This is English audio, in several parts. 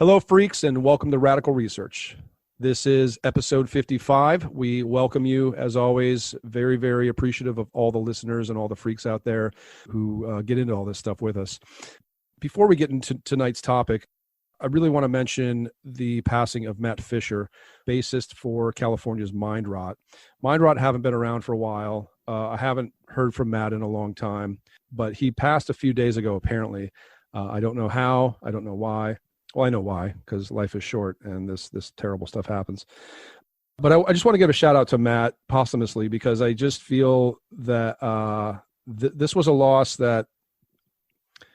Hello, freaks, and welcome to Radical Research. This is episode 55. We welcome you, as always, very, very appreciative of all the listeners and all the freaks out there who get into all this stuff with us. Before we get into tonight's topic, I really want to mention the passing of Matt Fisher, bassist for California's Mind Rot. Mind Rot haven't been around for a while. I haven't heard from Matt in a long time, but he passed a few days ago, apparently. I don't know how. I don't know why. Well, I know why, because life is short and this terrible stuff happens. But I just want to give a shout out to Matt posthumously, because I just feel that this was a loss that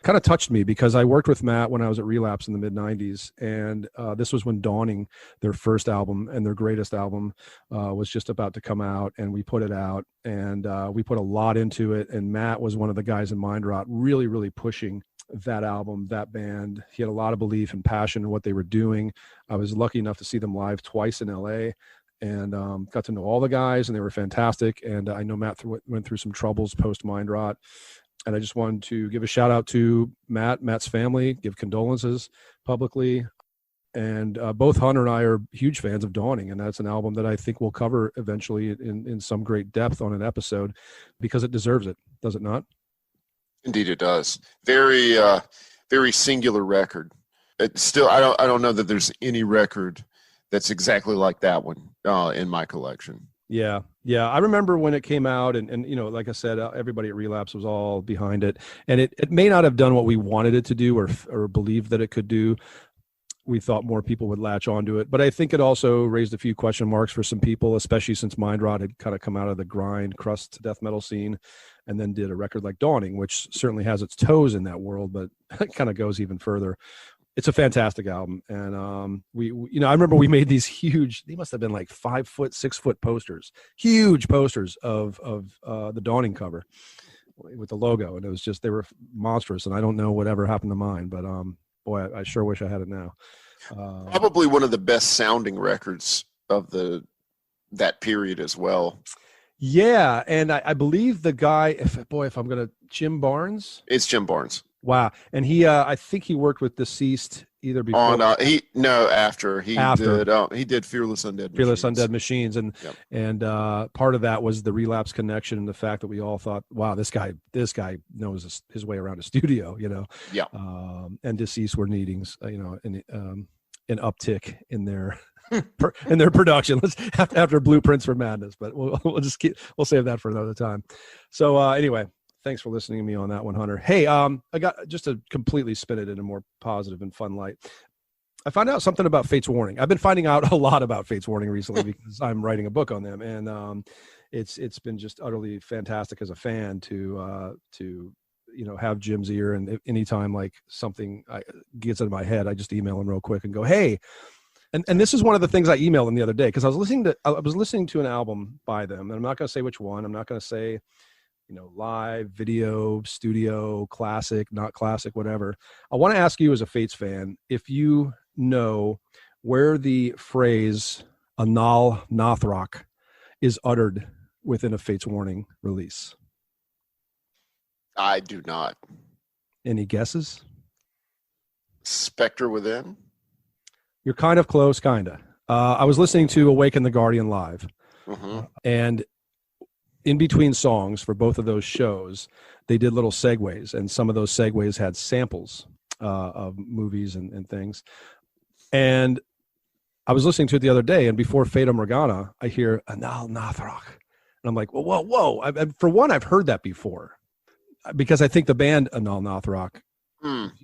kind of touched me, because I worked with Matt when I was at Relapse in the mid-90s, and this was when Dawning, their first album and their greatest album, was just about to come out, and we put it out, and we put a lot into it, and Matt was one of the guys in Mind Rot really, really pushing that album, that band. He had a lot of belief and passion in what they were doing. I was lucky enough to see them live twice in LA, and got to know all the guys, and they were fantastic. And I know Matt went through some troubles post Mind Rot, and I just wanted to give a shout out to Matt's family, give condolences publicly. And both Hunter and I are huge fans of Dawning, and that's an album that I think we'll cover eventually in some great depth on an episode, because it deserves it, does it not? Indeed, it does. Very, very singular record. It's still, I don't know that there's any record that's exactly like that one in my collection. Yeah. I remember when it came out, and you know, like I said, everybody at Relapse was all behind it, and it may not have done what we wanted it to do or believed that it could do. We thought more people would latch onto it, but I think it also raised a few question marks for some people, especially since Mind Rot had kind of come out of the grind crust death metal scene, and then did a record like Dawning, which certainly has its toes in that world, but it kind of goes even further. It's a fantastic album, and we you know, I remember we made these huge, they must have been like 5 foot, 6 foot posters, huge posters of the Dawning cover with the logo, and it was just, they were monstrous, and I don't know whatever happened to mine, but boy, I sure wish I had it now. Probably one of the best sounding records of that period as well. Yeah, and I believe the guy, if I'm gonna, Jim Barnes. It's Jim Barnes. Wow, and he, I think he worked with Deceased either before. After he did Fearless Undead Machines, and yep. And part of that was the Relapse connection, and the fact that we all thought, wow, this guy knows his way around a studio, you know. Yeah. And Deceased were needing, you know, an uptick in their in their production. Let's after Blueprints for Madness, but we'll save that for another time. So anyway, thanks for listening to me on that one, Hunter. Hey, I got, just to completely spin it in a more positive and fun light, I found out something about Fate's Warning. I've been finding out a lot about Fate's Warning recently because I'm writing a book on them, and it's been just utterly fantastic as a fan to you know, have Jim's ear, and anytime like something gets into my head, I just email him real quick and go, hey. And this is one of the things I emailed him the other day, because I was listening to an album by them, and I'm not going to say which one. I'm not going to say, you know, live, video, studio, classic, not classic, whatever. I want to ask you, as a Fates fan, if you know where the phrase Anal Nathrock is uttered within a Fates Warning release. I do not. Any guesses? Spectre Within? You're kind of close, kind of. I was listening to Awaken the Guardian live, and in between songs for both of those shows, they did little segues, and some of those segues had samples of movies and things. And I was listening to it the other day, and before Fata Morgana, I hear Anal Nathrock, and I'm like, whoa. For one, I've heard that before, because I think the band Anal Nathrock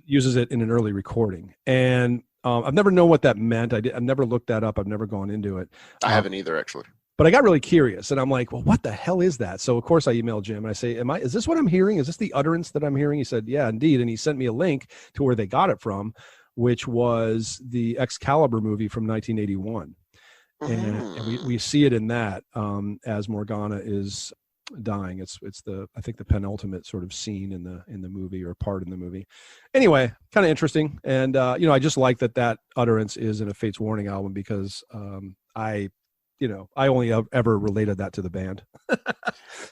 uses it in an early recording, and I've never known what that meant. I've never looked that up. I've never gone into it. I haven't either, actually. But I got really curious, and I'm like, well, what the hell is that? So of course I emailed Jim, and I say, is this what I'm hearing? Is this the utterance that I'm hearing? He said, yeah, indeed. And he sent me a link to where they got it from, which was the Excalibur movie from 1981. And we see it in that as Morgana is dying. It's I think the penultimate sort of scene in the movie, or part in the movie. Anyway, kind of interesting. And you know, I just like that utterance is in a Fates Warning album, because I only ever related that to the band.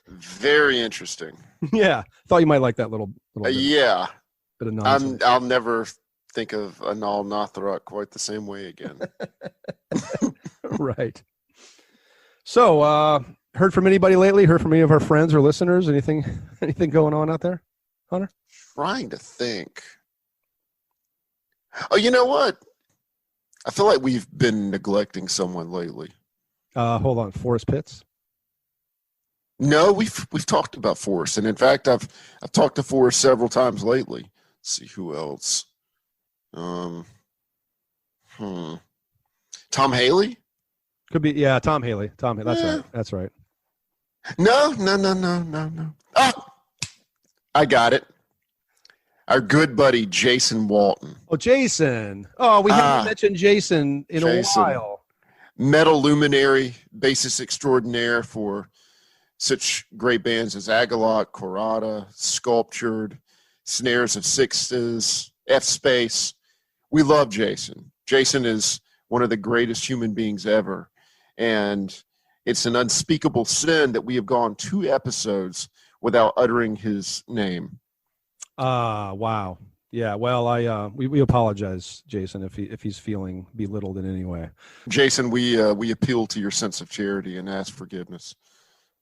Very interesting. Yeah, thought you might like that little yeah. bit of nonsense. I'll never think of Anal Nathrak quite the same way again. Right. So, heard from anybody lately? Heard from any of our friends or listeners? Anything going on out there, Hunter? Trying to think. Oh, you know what? I feel like we've been neglecting someone lately. Hold on, Forrest Pitts. No, we've talked about Forrest, and in fact, I've talked to Forrest several times lately. Let's see who else. Tom Haley? Could be, yeah, Tom Haley. Tom Haley. Right. That's right. No. Ah, I got it. Our good buddy Jason Walton. Oh, Jason. Oh, we haven't mentioned Jason in a while. Metal luminary, bassist extraordinaire for such great bands as Agalot, Corrada, Sculptured, Snares of Sixes, F-Space. We love Jason. Jason is one of the greatest human beings ever. And it's an unspeakable sin that we have gone 2 episodes without uttering his name. Wow. Yeah, well, we apologize, Jason, if he's feeling belittled in any way. Jason, we appeal to your sense of charity and ask forgiveness.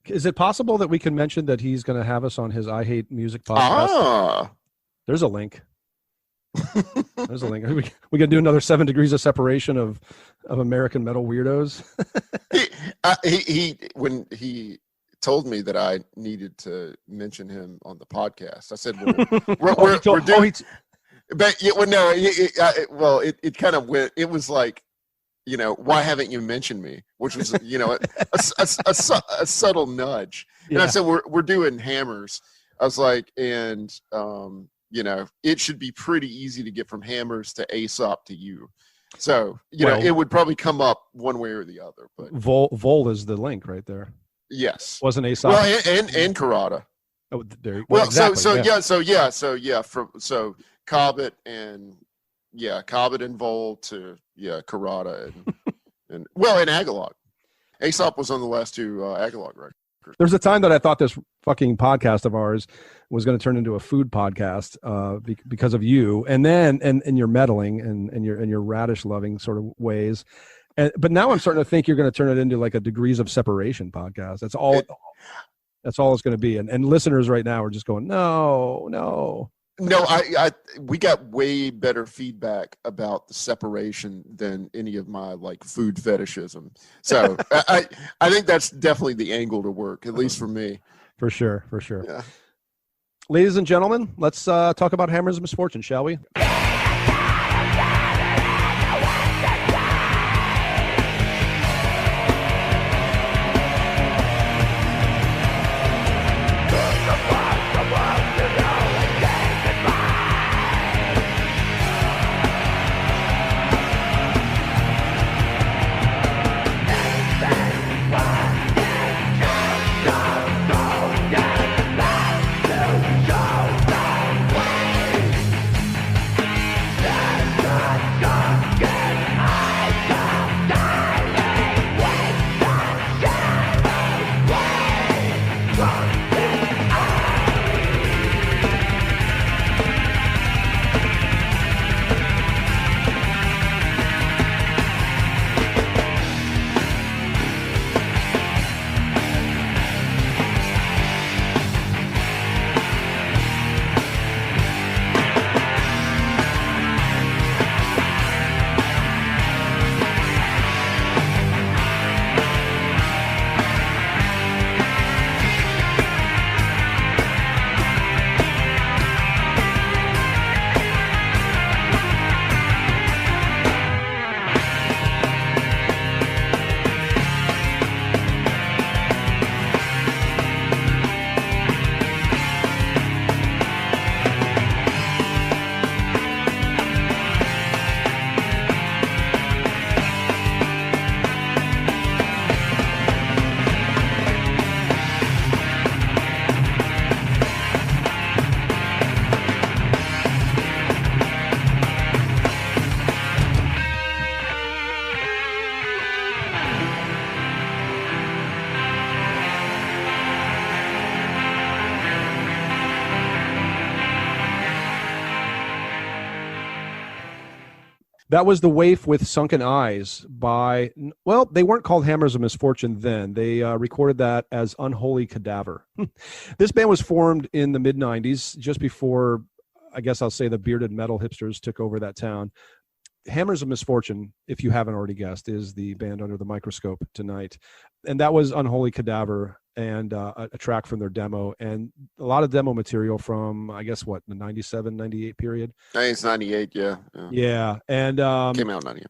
Is it possible that we can mention that he's going to have us on his I Hate Music podcast? There's a link. There's a link. We can do another 7 degrees of separation of American metal weirdos. he when he told me that I needed to mention him on the podcast, I said, "Well, we're doing." But it kind of went. It was like, why haven't you mentioned me? Which was, a subtle nudge. And I said, we're doing Hammers. I was like, and it should be pretty easy to get from Hammers to Aesop to you. So, it would probably come up one way or the other. But Vol is the link right there. Yes. Wasn't Aesop. Well, and Corrada. Oh, there. Well, exactly, so Cobbett and Cobbett and Vol to Corrada and Agalot. Aesop was on the last 2 Agalot records. There's a time that I thought this fucking podcast of ours was going to turn into a food podcast because of you, and then and your meddling and your radish loving sort of ways. But now I'm starting to think you're going to turn it into like a degrees of separation podcast. That's all it's going to be. And listeners right now are just going, no. No, we got way better feedback about the separation than any of my food fetishism. So I think that's definitely the angle to work, at least for me. For sure. Yeah. Ladies and gentlemen, let's talk about Hammers of Misfortune, shall we? That was the Waif with Sunken Eyes by, well, they weren't called Hammers of Misfortune then. They recorded that as Unholy Cadaver. This band was formed in the mid-90s, just before, I guess I'll say, the bearded metal hipsters took over that town. Hammers of Misfortune, if you haven't already guessed, is the band under the microscope tonight. And that was Unholy Cadaver, and a track from their demo, and a lot of demo material from, I guess, what, the 97, 98 period? I think it's 98, yeah. Yeah, and came out in 98.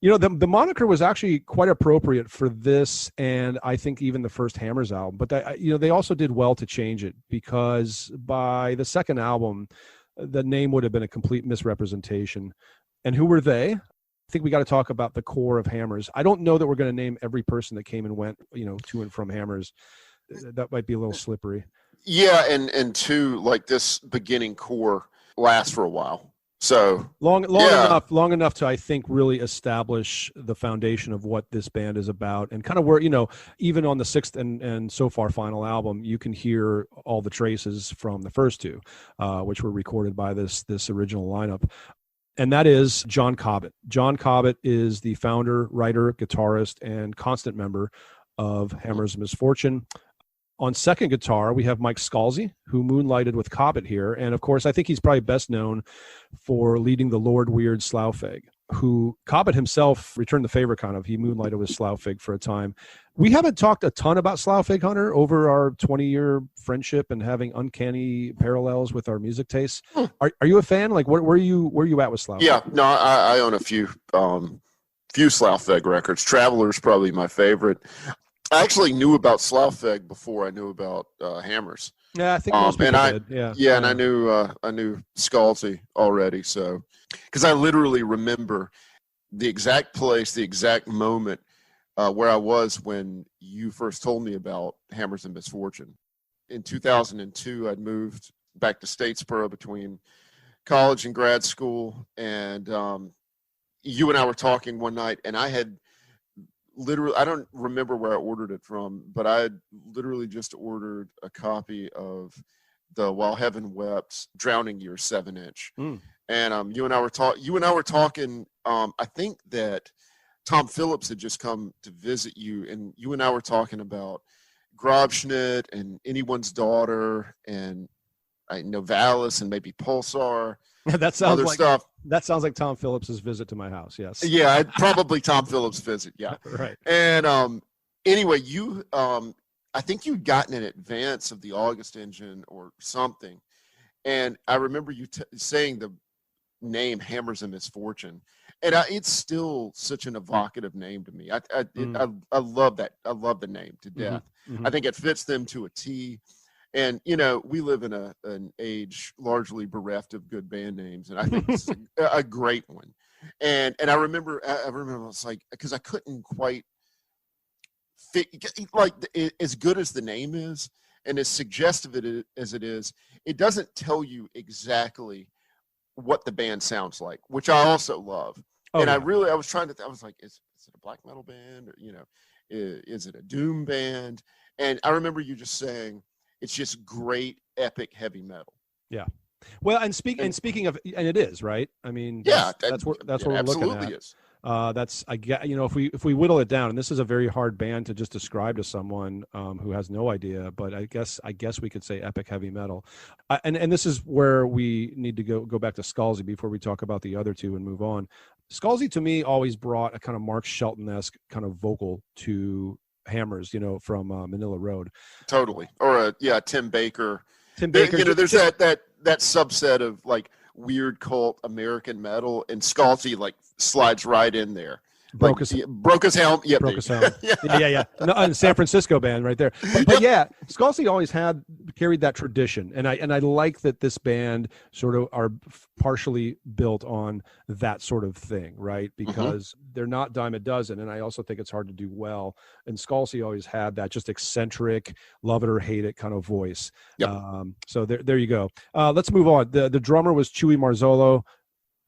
You know, the moniker was actually quite appropriate for this, and I think even the first Hammers album. But they also did well to change it, because by the second album, the name would have been a complete misrepresentation. And who were they? I think we got to talk about the core of Hammers. I don't know that we're going to name every person that came and went, to and from Hammers. That might be a little slippery. Yeah, and two, like, this beginning core lasts for a while. So long enough to, I think, really establish the foundation of what this band is about, and kind of where, even on the sixth and so far final album, you can hear all the traces from the first two, which were recorded by this original lineup. And that is John Cobbett. John Cobbett is the founder, writer, guitarist, and constant member of Hammers of Misfortune. On second guitar, we have Mike Scalzi, who moonlighted with Cobbett here. And of course, I think he's probably best known for leading the Lord Weird Slough-Fig, who Cobbett himself returned the favor, kind of. He moonlighted with Slough-Fig for a time. We haven't talked a ton about Slough-Fig, Hunter, over our 20-year friendship and having uncanny parallels with our music tastes. Are you a fan? Like, where are you at with Slough-Fig? Yeah, no, I own a few Slough-Fig records. Traveler's probably my favorite. I actually knew about Slough-Fig before I knew about Hammers. Yeah, I think most people did. Yeah, and I knew Scalzi already. So, because I literally remember the exact place, the exact moment where I was when you first told me about Hammers of Misfortune. In 2002, I'd moved back to Statesboro between college and grad school, and you and I were talking one night, and I had literally, I don't remember where I ordered it from, but I had literally just ordered a copy of the While Heaven Wept Drowning Year 7-inch. And you and I were talking. I think that Tom Phillips had just come to visit you, and you and I were talking about Grobschnitt and Anyone's Daughter and Novalis and maybe Pulsar. That sounds like stuff. That sounds like Tom Phillips's visit to my house. Yes. Yeah, probably Tom Phillips' visit. Yeah. Right. And anyway, you I think you'd gotten an advance of the August Engine or something, and I remember you saying the name Hammers of Misfortune, and it's still such an evocative name to me. I love that. I love the name to death. Mm-hmm. I think it fits them to a T. And, we live in an age largely bereft of good band names, and I think it's a great one. And I remember I was like, because I couldn't quite fit, like, as good as the name is and as suggestive as it is, it doesn't tell you exactly what the band sounds like, which I also love. I was trying to, I was like, is it a black metal band, or, is it a doom band? And I remember you just saying, it's just great, epic heavy metal. Yeah. Well, and speaking of, and it is, right? I mean, that's what we're looking at. Absolutely is. That's, I get, if we whittle it down, and this is a very hard band to just describe to someone who has no idea, but I guess we could say epic heavy metal. And this is where we need to go back to Scalzi before we talk about the other two and move on. Scalzi, to me, always brought a kind of Mark Shelton-esque kind of vocal to Hammers, from Manila Road. Totally. Or Tim Baker. There's that subset of, like, weird cult American metal, and Scalzi, like, slides right in there. Broke his helm. Yeah, broke his helm. Yeah. No, San Francisco band right there. But yeah, Scalzi always carried that tradition, and I like that this band sort of are partially built on that sort of thing, right? Because they're not dime a dozen, and I also think it's hard to do well. And Scalzi always had that just eccentric, love it or hate it kind of voice. Yep. So there you go. Let's move on. The drummer was Chewy Marzolo,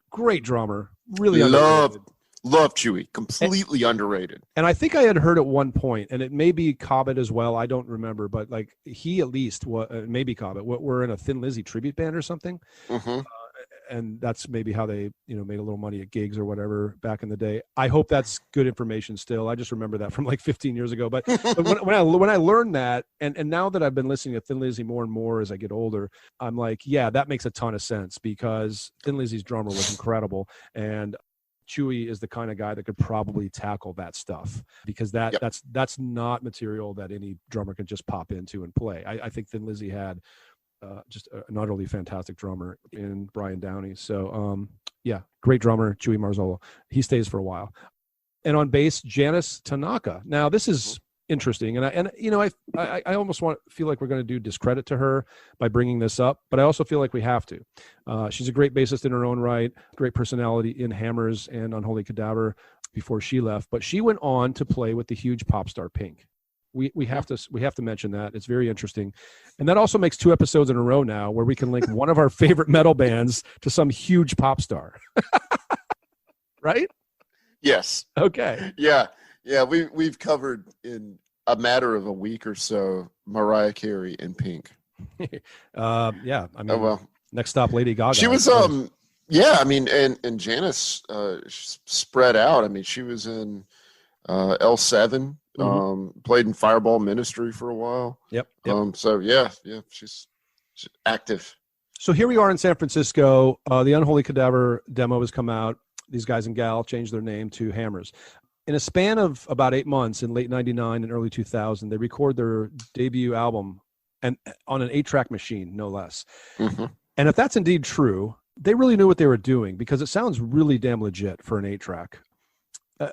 great drummer, really underrated. Love Chewy, completely underrated. And I think I had heard at one point, and it may be Cobbett as well, I don't remember, but like he at least, maybe Cobbett, we're in a Thin Lizzy tribute band or something. and that's maybe how they, made a little money at gigs or whatever back in the day. I hope that's good information still. I just remember that from like 15 years ago. But when I learned that, and now that I've been listening to Thin Lizzy more and more as I get older, I'm like, yeah, that makes a ton of sense, because Thin Lizzy's drummer was incredible, and Chewy is the kind of guy that could probably tackle that stuff, because that's not material that any drummer can just pop into and play. I think Thin Lizzy had just an utterly fantastic drummer in Brian Downey. So yeah, great drummer, Chewy Marzolo. He stays for a while. And on bass, Janice Tanaka. Now this is interesting, and I almost feel like we're going to do discredit to her by bringing this up, but I also feel like we have to. She's a great bassist in her own right, great personality in Hammers and Unholy Cadaver before she left, but she went on to play with the huge pop star Pink. We have to mention that. It's very interesting. And that also makes 2 episodes in a row now where we can link one of our favorite metal bands to some huge pop star. Right? Yes. Okay. Yeah. We've covered in a matter of a week or so Mariah Carey and Pink. Yeah. I mean, next stop, Lady Gaga. She was yeah. I mean, and Janice spread out. I mean, she was in L7. Played in Fireball Ministry for a while. Yep. So yeah, she's active. So here we are in San Francisco. The Unholy Cadaver demo has come out. These guys and gal changed their name to Hammers. In a span of about 8 months in late 99 and early 2000, they record their debut album and on an 8-track machine, no less. And if that's indeed true, they really knew what they were doing, because it sounds really damn legit for an 8-track.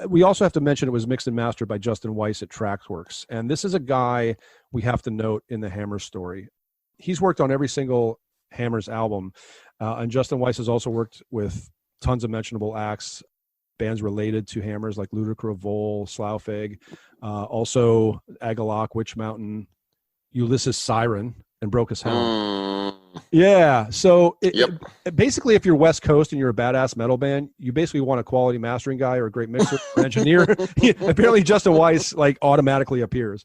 We also have to mention it was mixed and mastered by Justin Weiss at Traxworks. And this is a guy we have to note in the Hammers story. He's worked on every single Hammers album. And Justin Weiss has also worked with tons of mentionable acts, bands related to Hammers like Ludicrous Vole, Slough-Egg, also Agalloch, Witch Mountain, Ulysses Siren, and Brokus Hound. Yeah. So basically, if you're West Coast and you're a badass metal band, you basically want a quality mastering guy or a great mixer or engineer. Apparently, Justin Weiss automatically appears.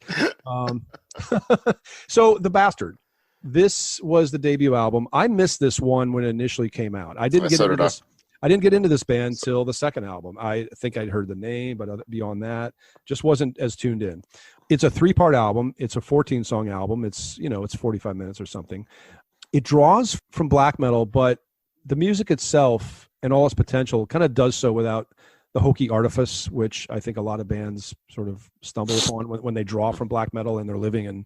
So The Bastard. This was the debut album. I missed this one when it initially came out. I didn't get into this band till the second album. I think I'd heard the name, but beyond that, just wasn't as tuned in. It's a 3-part album. It's a 14-song album. It's 45 minutes or something. It draws from black metal, but the music itself and all its potential kind of does so without the hokey artifice, which I think a lot of bands sort of stumble upon when they draw from black metal and they're living in,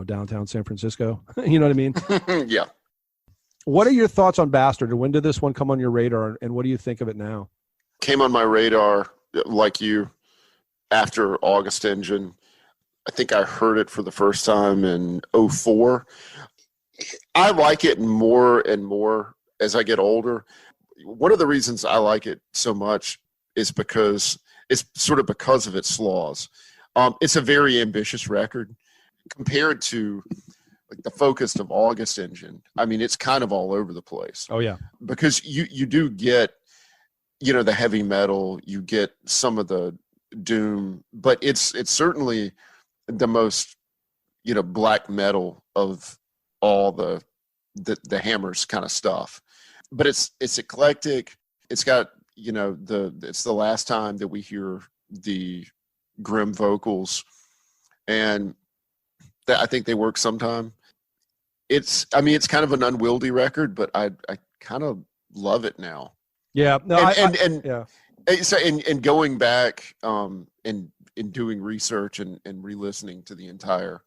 downtown San Francisco. You know what I mean? Yeah. What are your thoughts on Bastard? And when did this one come on your radar? And what do you think of it now? Came on my radar, like you, after August Engine. I think I heard it for the first time in 2004. I like it more and more as I get older. One of the reasons I like it so much is because it's sort of because of its flaws. It's a very ambitious record compared to like the focus of August Engine. I mean, it's kind of all over the place. Oh yeah, because you do get, the heavy metal, you get some of the doom, but it's certainly the most, black metal of all the Hammers kind of stuff. But it's eclectic. It's got, it's the last time that we hear the grim vocals, and I think they work sometime. It's kind of an unwieldy record, but I kind of love it now. Yeah. No, So in going back and doing research and re-listening to the entire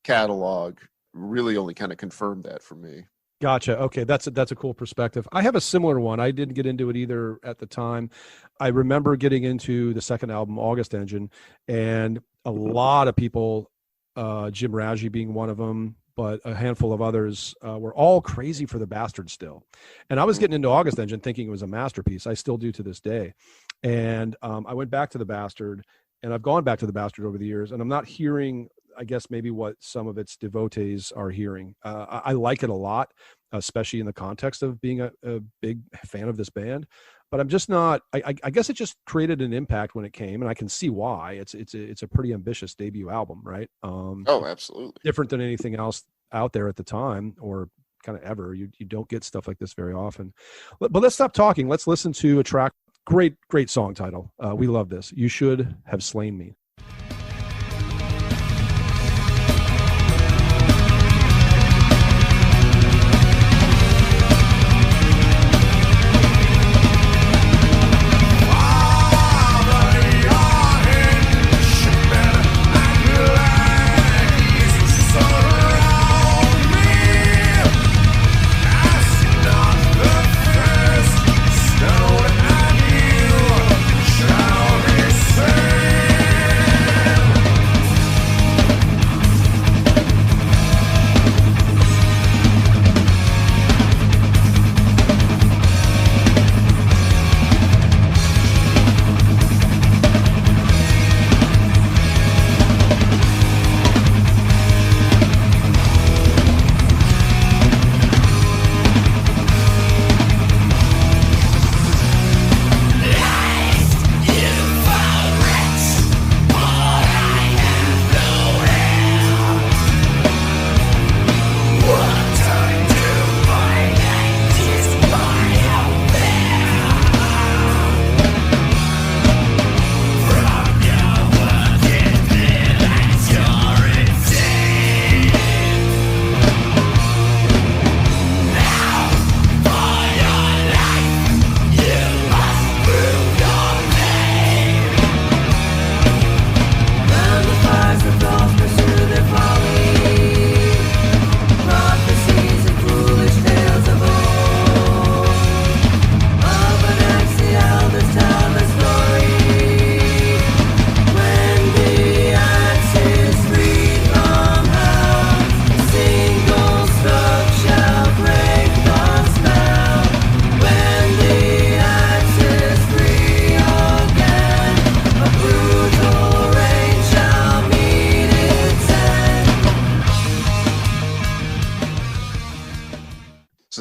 catalog really only kind of confirmed that for me. Gotcha. Okay, that's a cool perspective. I have a similar one. I didn't get into it either at the time. I remember getting into the second album, August Engine, and a lot of people, Jim Raggi being one of them, but a handful of others were all crazy for The Bastard still. And I was getting into August Engine thinking it was a masterpiece. I still do to this day. And I went back to The Bastard, and I've gone back to The Bastard over the years, and I'm not hearing, I guess, maybe what some of its devotees are hearing. I like it a lot, especially in the context of being a big fan of this band. But I'm just not. I guess it just created an impact when it came, and I can see why. It's a pretty ambitious debut album, right? Oh, absolutely. Different than anything else out there at the time, or kind of ever. You don't get stuff like this very often. But let's stop talking. Let's listen to a track. Great song title. We love this. You Should Have Slain Me.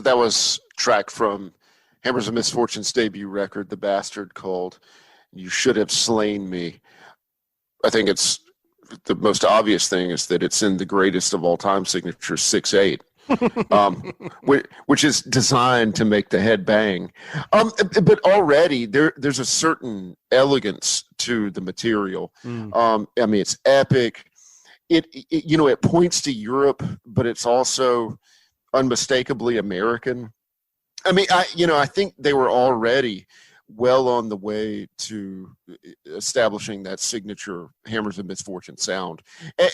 That was track from Hammers of Misfortune's debut record, The Bastard, called You Should Have Slain Me. I think it's the most obvious thing is that it's in the greatest of all time signature 6/8, which is designed to make the head bang. But already there's a certain elegance to the material. I mean, it's epic. It points to Europe, but it's also unmistakably American. I mean, I think they were already well on the way to establishing that signature Hammers of Misfortune sound.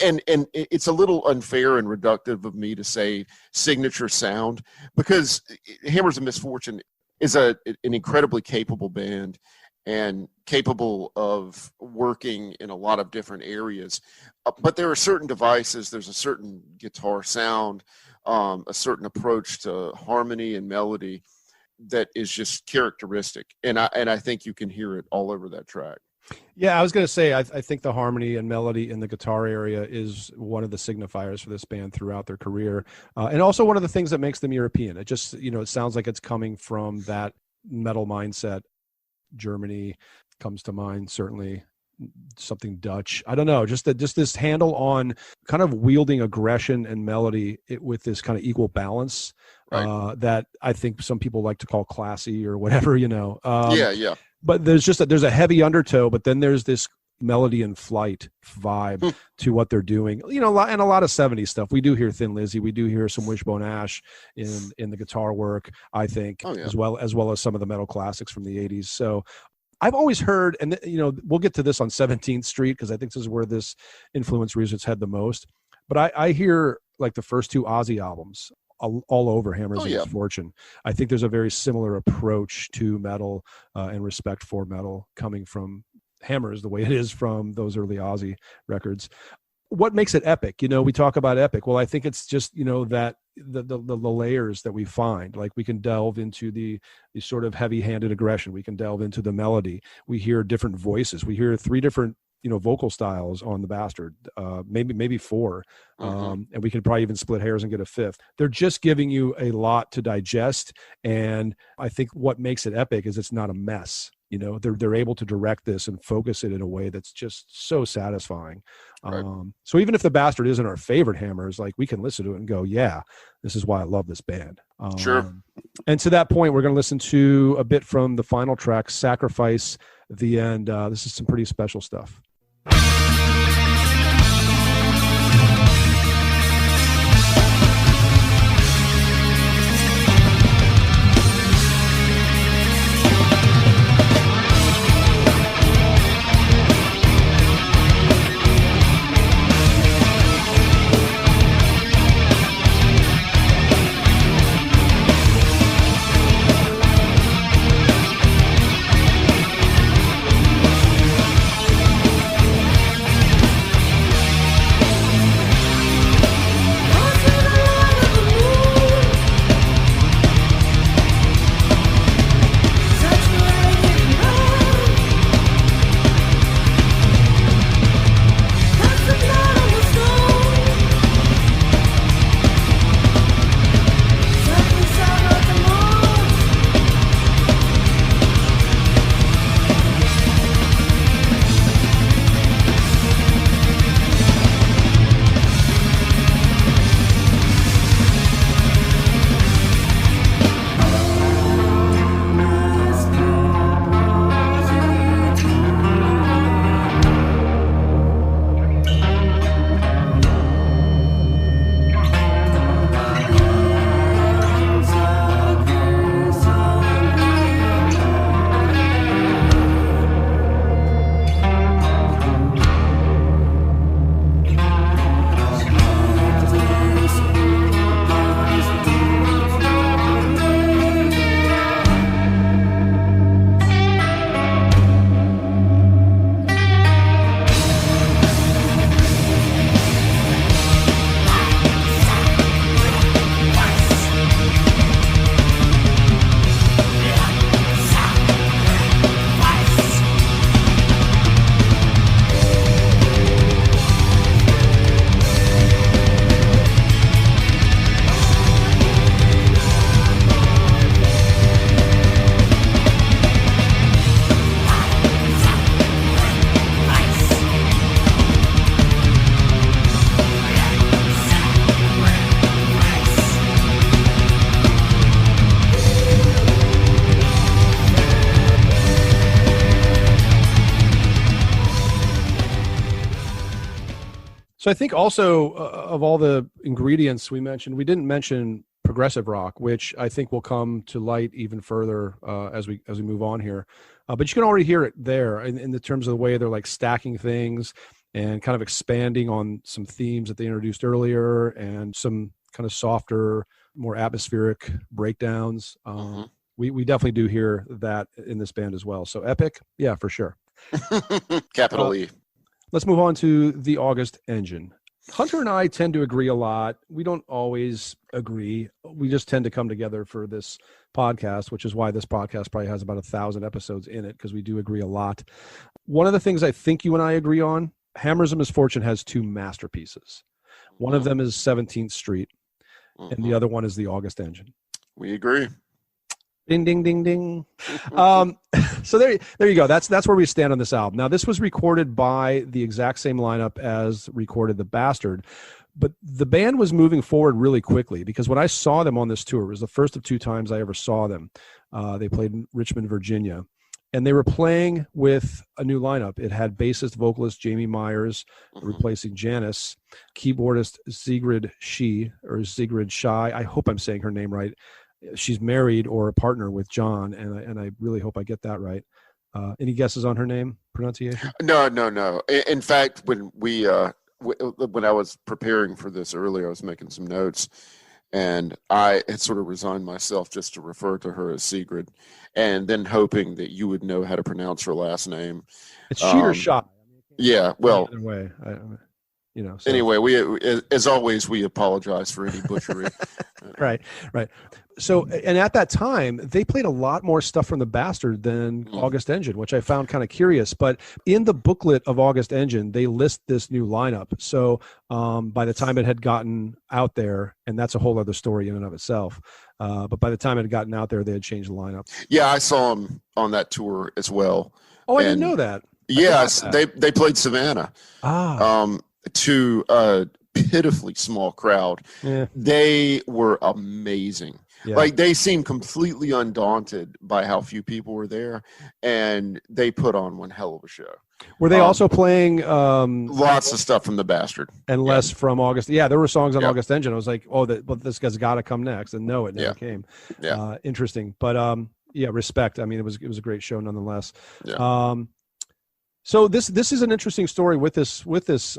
And it's a little unfair and reductive of me to say signature sound, because Hammers of Misfortune is an incredibly capable band and capable of working in a lot of different areas. But there are certain devices, there's a certain guitar sound, a certain approach to harmony and melody that is just characteristic. And I think you can hear it all over that track. Yeah, I was going to say, I think the harmony and melody in the guitar area is one of the signifiers for this band throughout their career. And also one of the things that makes them European. It just, it sounds like it's coming from that metal mindset. Germany comes to mind, certainly. Something Dutch. I don't know, just this handle on kind of wielding aggression and melody with this kind of equal balance. Right. That I think some people like to call classy or whatever, Yeah. But there's a heavy undertow, but then there's this melody and flight vibe to what they're doing. And a lot of 70s stuff. We do hear Thin Lizzy. We do hear some Wishbone Ash in the guitar work, I think, as well as some of the metal classics from the 80s. So I've always heard, and we'll get to this on 17th Street, because I think this is where this influence reaches its head the most. But I hear like the first two Ozzy albums all over Hammers of Misfortune. I think there's a very similar approach to metal and respect for metal coming from Hammers, the way it is from those early Ozzy records. What makes it epic? We talk about epic. Well, I think it's just, that the layers that we find. Like, we can delve into the sort of heavy-handed aggression. We can delve into the melody. We hear different voices. We hear three different vocal styles on The Bastard, maybe four. And we could probably even split hairs and get a fifth. They're just giving you a lot to digest. And I think what makes it epic is it's not a mess. they're able to direct this and focus it in a way that's just so satisfying. Right. So even if the Bastard isn't our favorite Hammers, like we can listen to it and go, yeah, this is why I love this band. Sure. And to that point, we're going to listen to a bit from the final track, Sacrifice, the end. This is some pretty special stuff. So I think also of all the ingredients we mentioned, we didn't mention progressive rock, which I think will come to light even further as we move on here. But you can already hear it there in the terms of the way they're like stacking things and kind of expanding on some themes that they introduced earlier and some kind of softer, more atmospheric breakdowns. We definitely do hear that in this band as well. So epic, yeah, for sure. Capital E. Let's move on to the August Engine. Hunter and I tend to agree a lot. We don't always agree. We just tend to come together for this podcast, which is why this podcast probably has about 1,000 episodes in it, because we do agree a lot. One of the things I think you and I agree on, Hammers of Misfortune has two masterpieces. One of them is 17th Street, and the other one is the August Engine. We agree. Ding, ding, ding, ding. So there you go. That's where we stand on this album. Now, this was recorded by the exact same lineup as recorded The Bastard, but the band was moving forward really quickly, because when I saw them on this tour, it was the first of two times I ever saw them. They played in Richmond, Virginia, and they were playing with a new lineup. It had bassist vocalist Jamie Myers replacing Janice, keyboardist Sigrid Shai. I hope I'm saying her name right. She's married or a partner with John, and I really hope I get that right. Any guesses on her name pronunciation? No. In fact, when when I was preparing for this earlier, I was making some notes, and I had sort of resigned myself just to refer to her as Sigrid, and then hoping that you would know how to pronounce her last name. It's She or Shai. Yeah, well, either way. So. Anyway, we, as always, we apologize for any butchery. Right. So, and at that time, they played a lot more stuff from the Bastard than August Engine, which I found kind of curious. But in the booklet of August Engine, they list this new lineup. So by the time it had gotten out there, and that's a whole other story in and of itself, but by the time it had gotten out there, they had changed the lineup. Yeah, I saw them on that tour as well. Oh, I didn't know that. Yes, they played Savannah. To a pitifully small crowd. Yeah. They were amazing. Yeah. Like, they seemed completely undaunted by how few people were there, and they put on one hell of a show. Were they also playing lots of stuff from the Bastard and less from August? Yeah, there were songs on August Engine. I was like, but this guy's got to come next, and no, it never came. Yeah, interesting, but respect. I mean, it was a great show nonetheless. Yeah. So this is an interesting story with this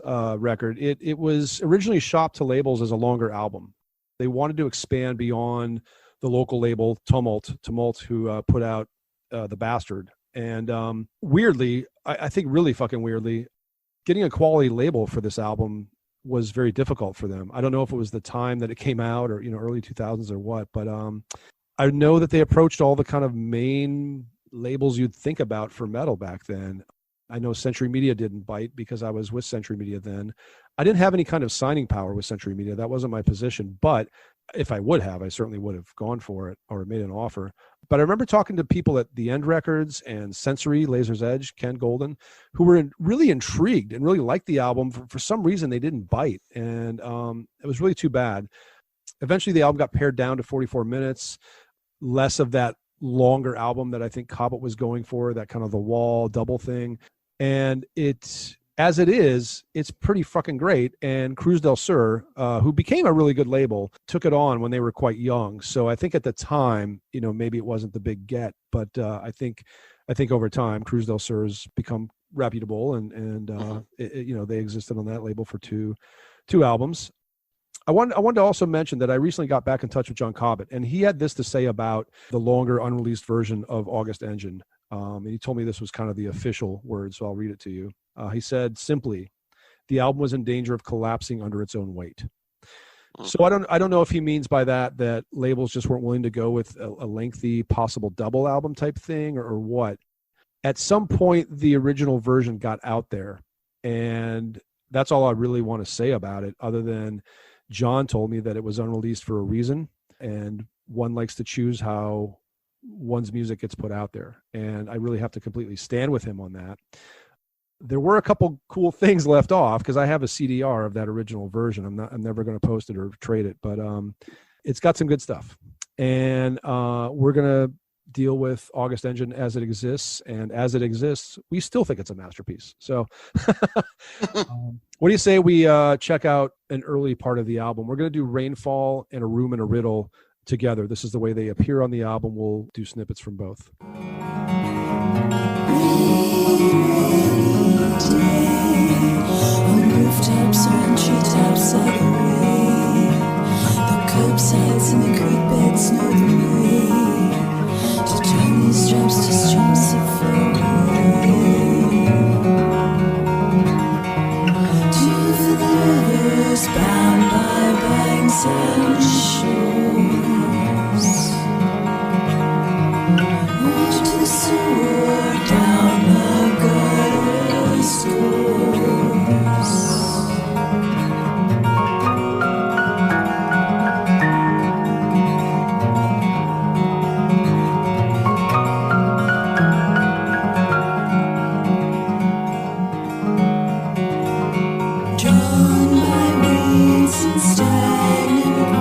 record. It was originally shopped to labels as a longer album. They wanted to expand beyond the local label Tumult, who put out The Bastard. And weirdly, I think really fucking weirdly, getting a quality label for this album was very difficult for them. I don't know if it was the time that it came out or early 2000s or what, but I know that they approached all the kind of main labels you'd think about for metal back then. I know Century Media didn't bite because I was with Century Media then. I didn't have any kind of signing power with Century Media. That wasn't my position. But if I would have, I certainly would have gone for it or made an offer. But I remember talking to people at The End Records and Sensory, Laser's Edge, Ken Golden, who were really intrigued and really liked the album. For some reason, they didn't bite. And it was really too bad. Eventually, the album got pared down to 44 minutes, less of that longer album that I think Cobbett was going for, that kind of the wall double thing. And it's pretty fucking great. And Cruz del Sur, who became a really good label, took it on when they were quite young. So I think at the time, maybe it wasn't the big get, but I think over time, Cruz del Sur has become reputable, and they existed on that label for two albums. I wanted to also mention that I recently got back in touch with John Cobbett, and he had this to say about the longer unreleased version of August Engine. And he told me this was kind of the official word, so I'll read it to you. He said simply, the album was in danger of collapsing under its own weight. So I don't know if he means by that labels just weren't willing to go with a lengthy possible double album type thing or what. At some point, the original version got out there, and that's all I really want to say about it, other than John told me that it was unreleased for a reason, and one likes to choose how one's music gets put out there. And I really have to completely stand with him on that. There were a couple cool things left off because I have a CDR of that original version. I'm never going to post it or trade it, but it's got some good stuff. And we're going to deal with August Engine as it exists. And as it exists, we still think it's a masterpiece. So what do you say we check out an early part of the album? We're going to do Rainfall and A Room and a Riddle together. This is the way they appear on the album. We'll do snippets from both. On rooftops or on treetops of the rain, the curbsides and the creek beds know the way to turn these drums to strings of rain. Two for the rivers bound by banks and shores. One to the sewer down the gutter scores. Drawn by winds and stagnant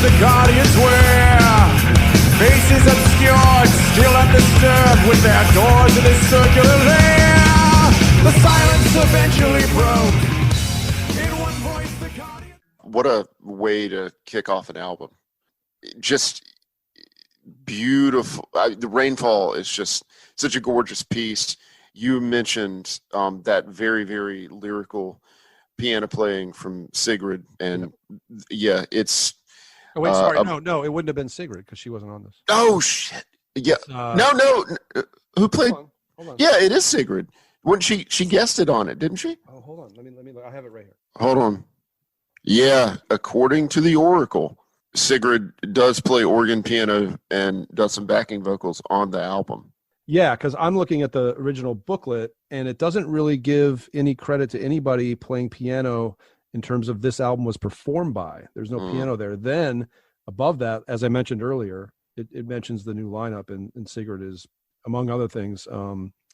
the guardians wear. Faces obscured, still undisturbed, with their doors in a circular lair. The silence eventually broke. In one voice, the guardian... What a way to kick off an album. Just beautiful. The Rainfall is just such a gorgeous piece. You mentioned that very, very lyrical piano playing from Sigrid, and yeah, it's... Oh, wait, sorry. No, it wouldn't have been Sigrid because she wasn't on this. Oh, shit. Yeah. No. Who played? Hold on. Yeah, it is Sigrid. When she guessed it on it, didn't she? Oh, hold on. Let me look. I have it right here. Hold on. Yeah, according to the Oracle, Sigrid does play organ, piano, and does some backing vocals on the album. Yeah, because I'm looking at the original booklet, and it doesn't really give any credit to anybody playing piano in terms of this album was performed by. There's no piano there. Then above that, as I mentioned earlier, it mentions the new lineup, and Sigrid is, among other things,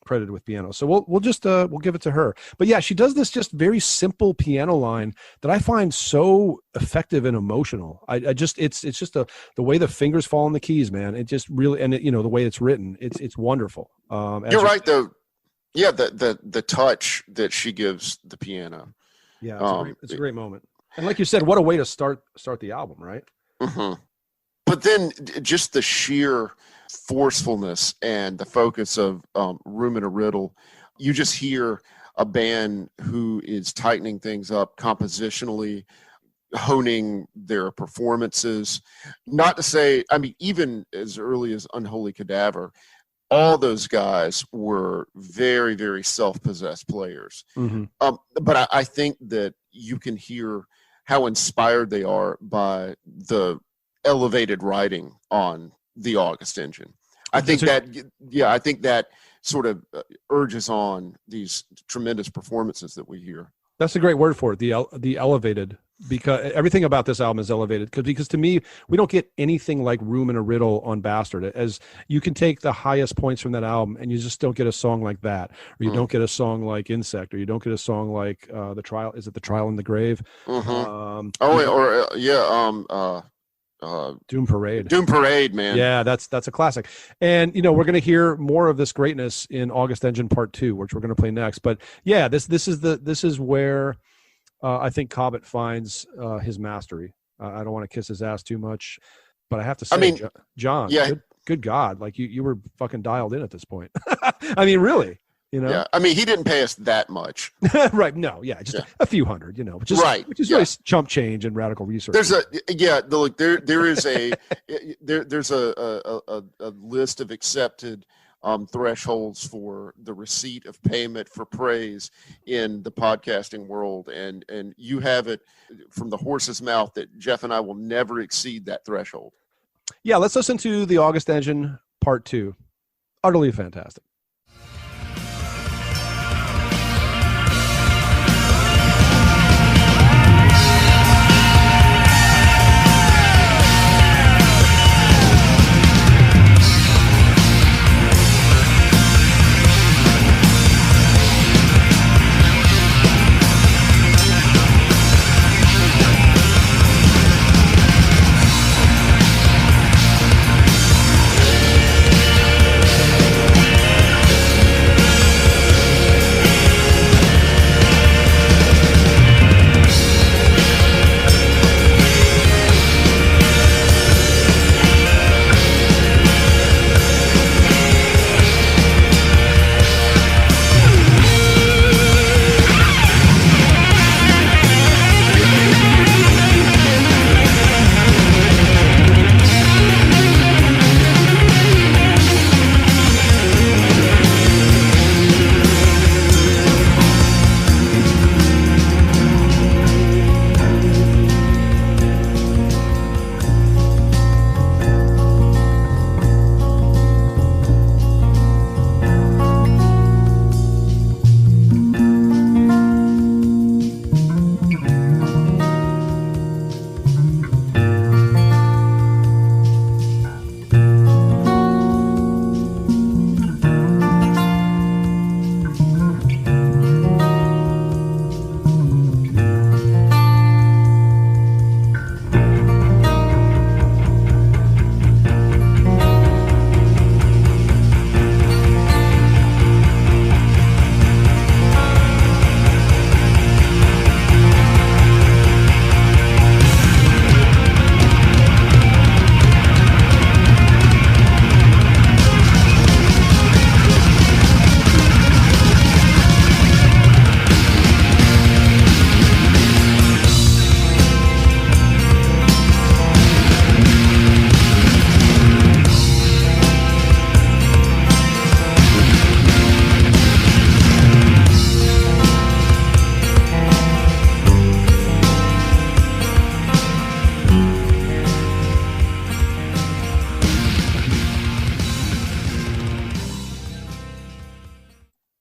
credited with piano. So we'll give it to her. But yeah, she does this just very simple piano line that I find so effective and emotional. It's just the way the fingers fall on the keys, man. It just really, and the way it's written, it's wonderful. You're right though. Yeah, the touch that she gives the piano. Yeah, it's a great moment. And like you said, what a way to start the album, right? Mm-hmm. But then just the sheer forcefulness and the focus of Room in a Riddle, you just hear a band who is tightening things up compositionally, honing their performances. Not to say, I mean, even as early as Unholy Cadaver, all those guys were very, very self-possessed players. Mm-hmm. But I think that you can hear how inspired they are by the elevated writing on the August Engine. I think that sort of urges on these tremendous performances that we hear. That's a great word for it. The elevated, because everything about this album is elevated. Because to me, we don't get anything like Room in a Riddle on Bastard. As you can take the highest points from that album, and you just don't get a song like that, or you don't get a song like Insect, or you don't get a song like The Trial. Is it The Trial in the Grave? Mm-hmm. Doom Parade. Doom Parade, man. Yeah, that's a classic. And we're going to hear more of this greatness in August Engine Part 2, which we're going to play next. But yeah, this is where I think Cobbett finds his mastery. I don't want to kiss his ass too much, but I have to say, John, yeah, good God, like you were fucking dialed in at this point. I mean, really. Yeah, I mean, he didn't pay us that much. Right. No, yeah, just a few hundred, which is right. Which is really chump change and radical research. There's there's a list of accepted thresholds for the receipt of payment for praise in the podcasting world, and you have it from the horse's mouth that Jeff and I will never exceed that threshold. Yeah, let's listen to the August Engine Part 2. Utterly fantastic.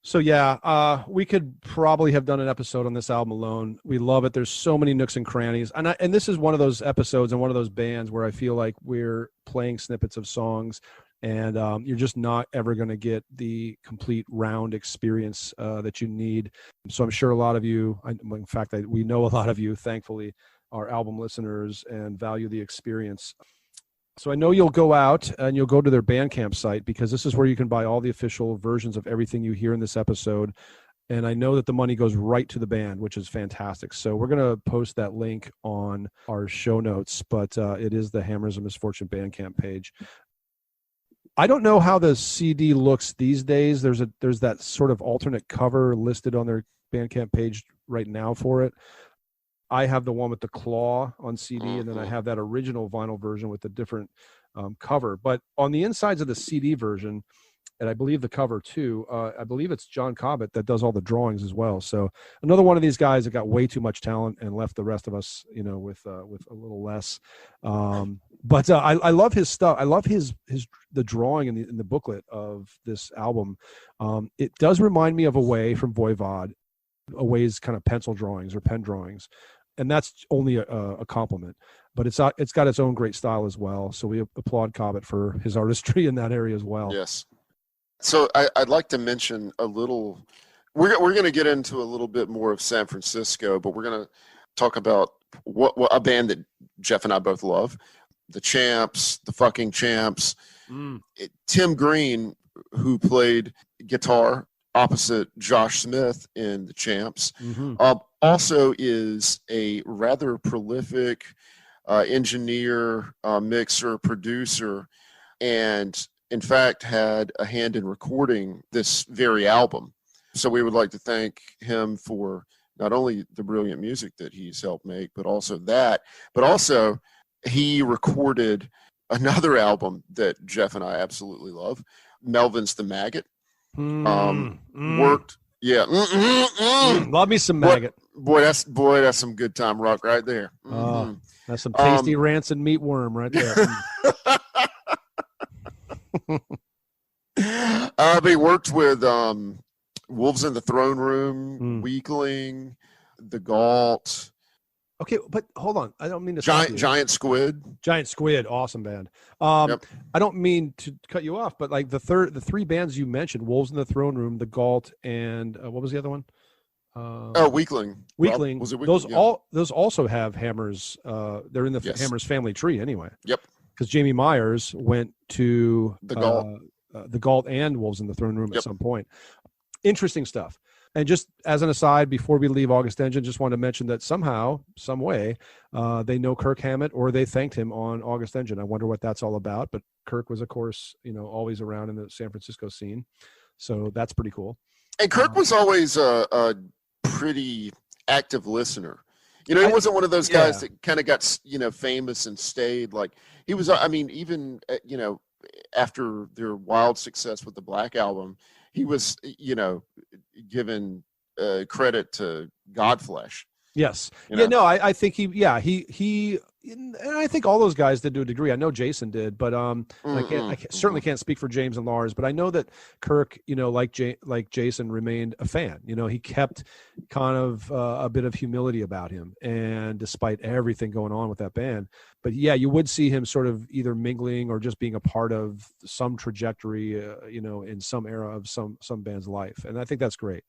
So yeah, we could probably have done an episode on this album alone. We love it. There's so many nooks and crannies, and this is one of those episodes and one of those bands where I feel like we're playing snippets of songs, and you're just not ever going to get the complete round experience that you need. So I'm sure a lot of you, in fact, we know a lot of you, thankfully, are album listeners and value the experience. So I know you'll go out and you'll go to their Bandcamp site, because this is where you can buy all the official versions of everything you hear in this episode. And I know that the money goes right to the band, which is fantastic. So we're going to post that link on our show notes, but it is the Hammers of Misfortune Bandcamp page. I don't know how the CD looks these days. There's that sort of alternate cover listed on their Bandcamp page right now for it. I have the one with the claw on CD, and then I have that original vinyl version with the different cover. But on the insides of the CD version, and I believe the cover too, I believe it's John Cobbett that does all the drawings as well. So another one of these guys that got way too much talent and left the rest of us, with a little less. But I love his stuff. I love the drawing in the booklet of this album. It does remind me of Away from Voivod, Away's kind of pencil drawings or pen drawings. And that's only a compliment, but it's got its own great style as well. So we applaud Cobbett for his artistry in that area as well. Yes. So I'd like to mention a little. We're going to get into a little bit more of San Francisco, but we're going to talk about what a band that Jeff and I both love, the Champs, the fucking Champs. Tim Green, who played guitar opposite Josh Smith in the Champs, also is a rather prolific engineer, mixer, producer, and in fact had a hand in recording this very album. So we would like to thank him for not only the brilliant music that he's helped make, but also he recorded another album that Jeff and I absolutely love, Melvin's The Maggot. Worked, yeah. Love me some Maggot. Boy, that's some good time rock right there. That's some tasty rancid meatworm right there. He worked with Wolves in the Throne Room, Weakling, The Galt. Okay, but hold on. I don't mean to Giant Squid. Giant Squid, awesome band. I don't mean to cut you off, but like the three bands you mentioned, Wolves in the Throne Room, The Galt, and what was the other one? Weakling. Weakling. Was it Weakling? Those also have Hammers. They're in the Hammers family tree anyway. Yep. Because Jamie Myers went to The Galt. The Galt and Wolves in the Throne Room at some point. Interesting stuff. And just as an aside, before we leave August Engine, just want to mention that somehow, some way, they know Kirk Hammett, or they thanked him on August Engine. I wonder what that's all about. But Kirk was, of course, always around in the San Francisco scene. So that's pretty cool. And Kirk was always a pretty active listener. He wasn't one of those guys that kind of got, famous and stayed. Like he was, even, after their wild success with the Black Album, he was, given credit to Godflesh. Yes. I think he, and I think all those guys did to a degree. I know Jason did, but I certainly can't speak for James and Lars, but I know that Kirk, like Jason, remained a fan. He kept kind of a bit of humility about him, and despite everything going on with that band. But yeah, you would see him sort of either mingling or just being a part of some trajectory, in some era of some band's life, and I think that's great.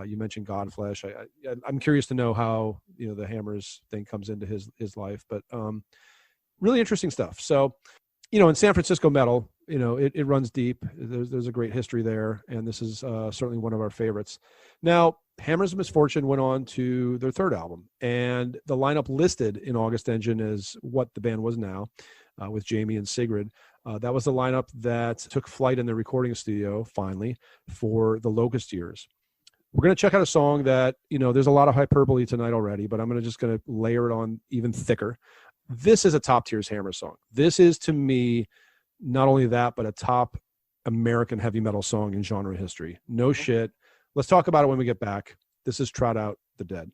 You mentioned Godflesh. I'm curious to know how the Hammers thing comes into his life, but really interesting stuff. So, in San Francisco metal, it runs deep. There's a great history there, and this is certainly one of our favorites. Now, Hammers of Misfortune went on to their third album, and the lineup listed in August Engine is what the band was now, with Jamie and Sigrid. That was the lineup that took flight in the recording studio finally for the Locust Years. We're going to check out a song that, there's a lot of hyperbole tonight already, but I'm going to layer it on even thicker. This is a top tier Hammer song. This is, to me, not only that, but a top American heavy metal song in genre history. No shit. Let's talk about it when we get back. This is Trot Out the Dead.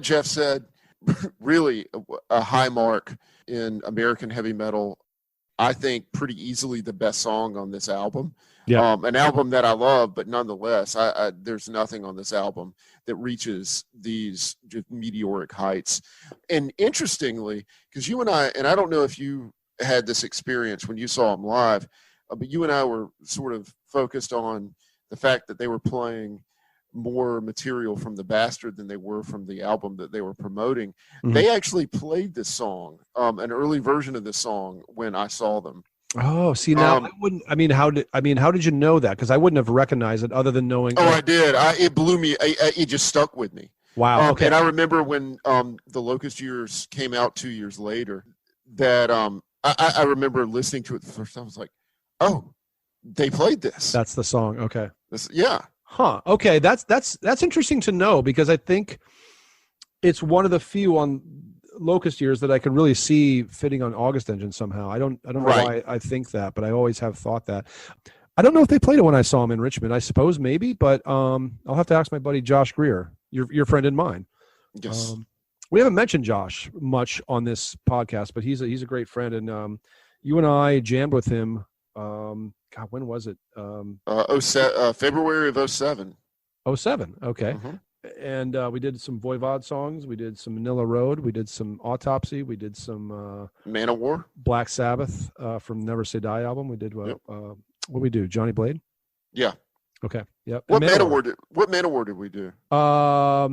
Jeff said, really a high mark in American heavy metal. I think pretty easily the best song on this album. Yeah. An album that I love, but nonetheless, there's nothing on this album that reaches these just meteoric heights. And interestingly, because you and I don't know if you had this experience when you saw them live, but you and I were sort of focused on the fact that they were playing more material from the Bastard than they were from the album that they were promoting. Mm-hmm. They actually played this song, an early version of this song, when I saw them. Oh, see, now I wouldn't. How did you know that? Because I wouldn't have recognized it other than knowing. Oh, I did. It blew me. It just stuck with me. Wow. Okay. And I remember when the Locust Years came out 2 years later, that I remember listening to it the first time. I was like, oh, they played this. That's the song. Okay. Yeah. Huh. Okay. That's interesting to know, because I think it's one of the few on Locust Years that I could really see fitting on August Engine somehow. I don't know why I think that, but I always have thought that. I don't know if they played it when I saw them in Richmond. I suppose maybe, but I'll have to ask my buddy Josh Greer, your friend and mine. Yes. We haven't mentioned Josh much on this podcast, but he's a great friend, and you and I jammed with him. God, when was it? February of 07. 07. Okay. Mm-hmm. And we did some Voivod songs. We did some Manila Road. We did some Autopsy. We did some Man of War, Black Sabbath from Never Say Die album. We did what we do? Johnny Blade. Yeah. Okay. Yep. What Man of War did we do? I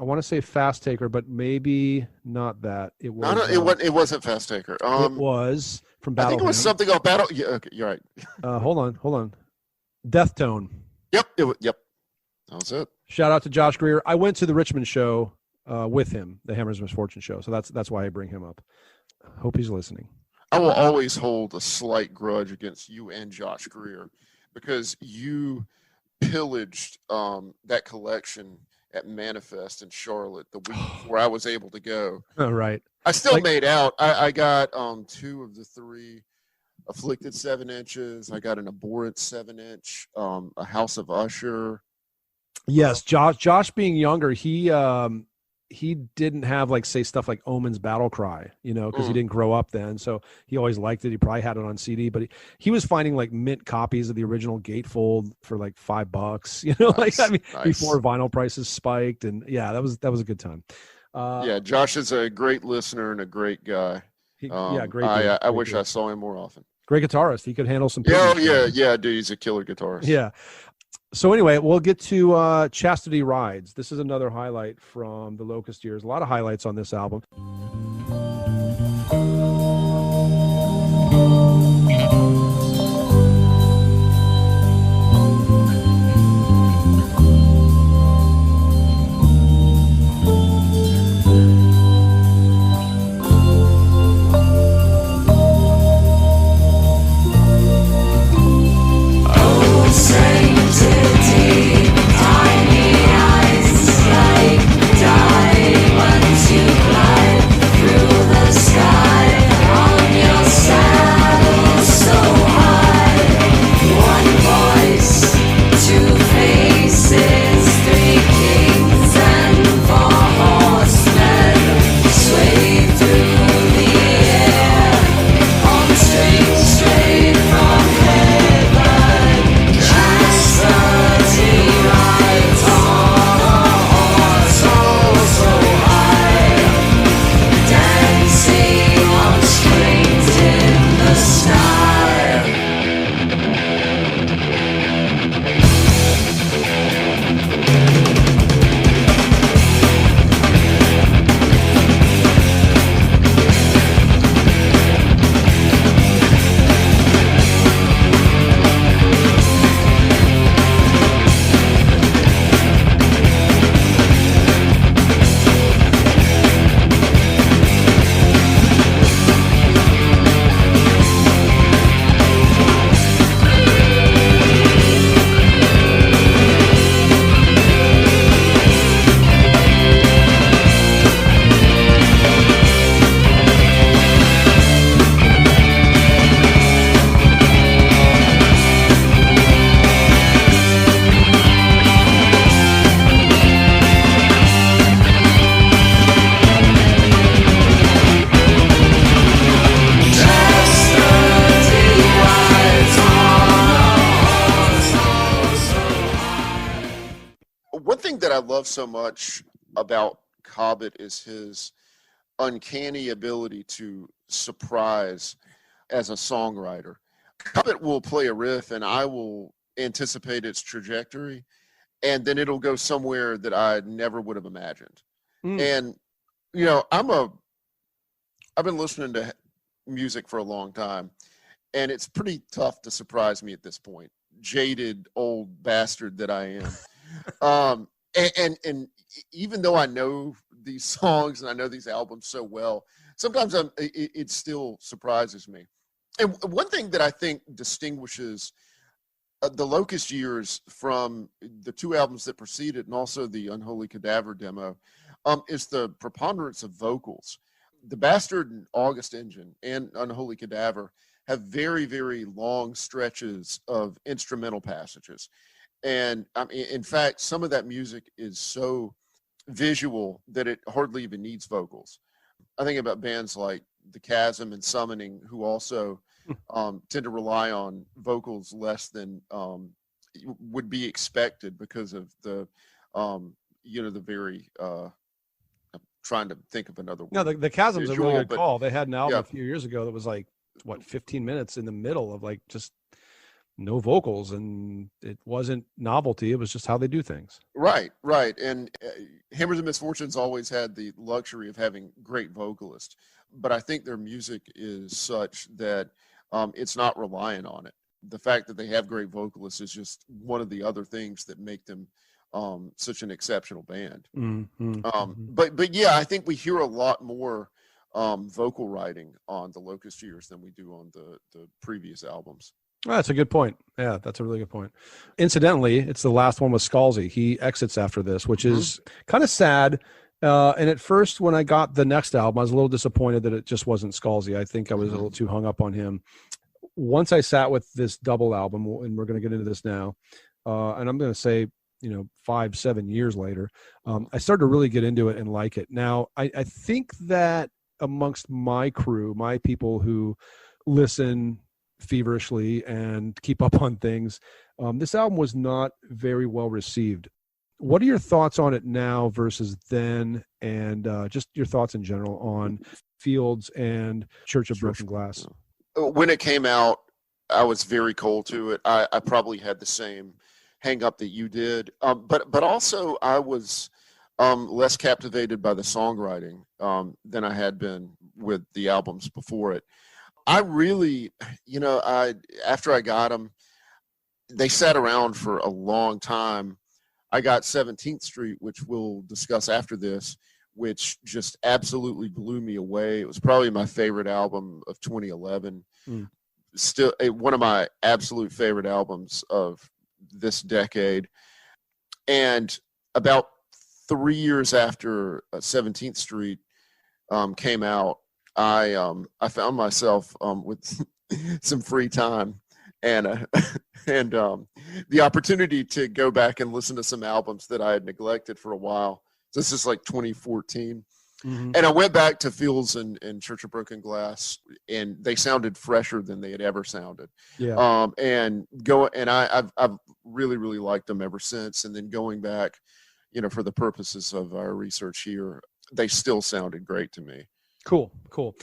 want to say Fast Taker, but maybe not that. It was. It wasn't Fast Taker. It was from Battle. I think it was something about Battle. Yeah. Okay. You're right. Hold on. Death Tone. Yep. Yep. That was it. Shout out to Josh Greer. I went to the Richmond show with him, the Hammers of Misfortune show. So that's why I bring him up. Hope he's listening. I will always hold a slight grudge against you and Josh Greer, because you pillaged that collection at Manifest in Charlotte the week before I was able to go. Oh, right. I still made out. I got 2 of the 3 Afflicted 7 inches. I got an Abhorrent 7-inch, a House of Usher. Yes, Josh being younger, he didn't have say stuff like Omen's Battle Cry, because he didn't grow up then. So he always liked it. He probably had it on CD, but he was finding mint copies of the original Gatefold for $5, Nice. Before vinyl prices spiked. And yeah, that was a good time. Josh is a great listener and a great guy. Great. I wish I saw him more often. Great guitarist. He could handle some. Yeah, dude, he's a killer guitarist. Yeah. So anyway, we'll get to Chastity Rides. This is another highlight from the Locust Years. A lot of highlights on this album. Tiny eyes like diamonds you climb. that I love so much about Cobbett is his uncanny ability to surprise as a songwriter. Cobbett will play a riff and I will anticipate its trajectory, and then it'll go somewhere that I never would have imagined. And you know, I've been listening to music for a long time, and it's pretty tough to surprise me at this point, jaded old bastard that I am. And even though I know these songs and I know these albums so well, sometimes it still surprises me. And one thing that I think distinguishes the Locust Years from the two albums that preceded, and also the Unholy Cadaver demo, is the preponderance of vocals. The Bastard and August Engine and Unholy Cadaver have very, very long stretches of instrumental passages. And I mean, in fact, some of that music is so visual that it hardly even needs vocals. I think about bands like The Chasm and Summoning, who also tend to rely on vocals less than would be expected because of the, the very, I'm trying to think of another word. No, the Chasm's a really good call. They had an album yeah. a few years ago that was like, 15 minutes in the middle of like just no vocals, and it wasn't novelty. It was just how they do things. Right. And Hammers of Misfortune's always had the luxury of having great vocalists, but I think their music is such that it's not reliant on it. The fact that they have great vocalists is just one of the other things that make them such an exceptional band. But yeah, I think we hear a lot more vocal writing on the Locust Years than we do on the previous albums. Oh, that's a good point. Yeah, that's a really good point. Incidentally, it's the last one with Scalzi. He exits after this, which is kind of sad. And at first, when I got the next album, I was a little disappointed that it just wasn't Scalzi. I think I was a little too hung up on him. Once I sat with this double album, and we're going to get into this now, and I'm going to say, 5-7 years later, I started to really get into it and like it. Now, I think that amongst my crew, my people who listen feverishly and keep up on things, this album was not very well received. What are your thoughts on it now versus then, and just your thoughts in general on Fields and Church of Broken Glass? When it came out, I was very cold to it. I probably had the same hang up that you did, but also I was less captivated by the songwriting than I had been with the albums before it. I really, after I got them, they sat around for a long time. I got 17th Street, which we'll discuss after this, which just absolutely blew me away. It was probably my favorite album of 2011. Still one of my absolute favorite albums of this decade. And about 3 years after 17th Street came out, I found myself with some free time and the opportunity to go back and listen to some albums that I had neglected for a while. This is like 2014. And I went back to Fields and Church of Broken Glass, and they sounded fresher than they had ever sounded. Yeah. I've really, really liked them ever since. And then going back, for the purposes of our research here, they still sounded great to me. Cool.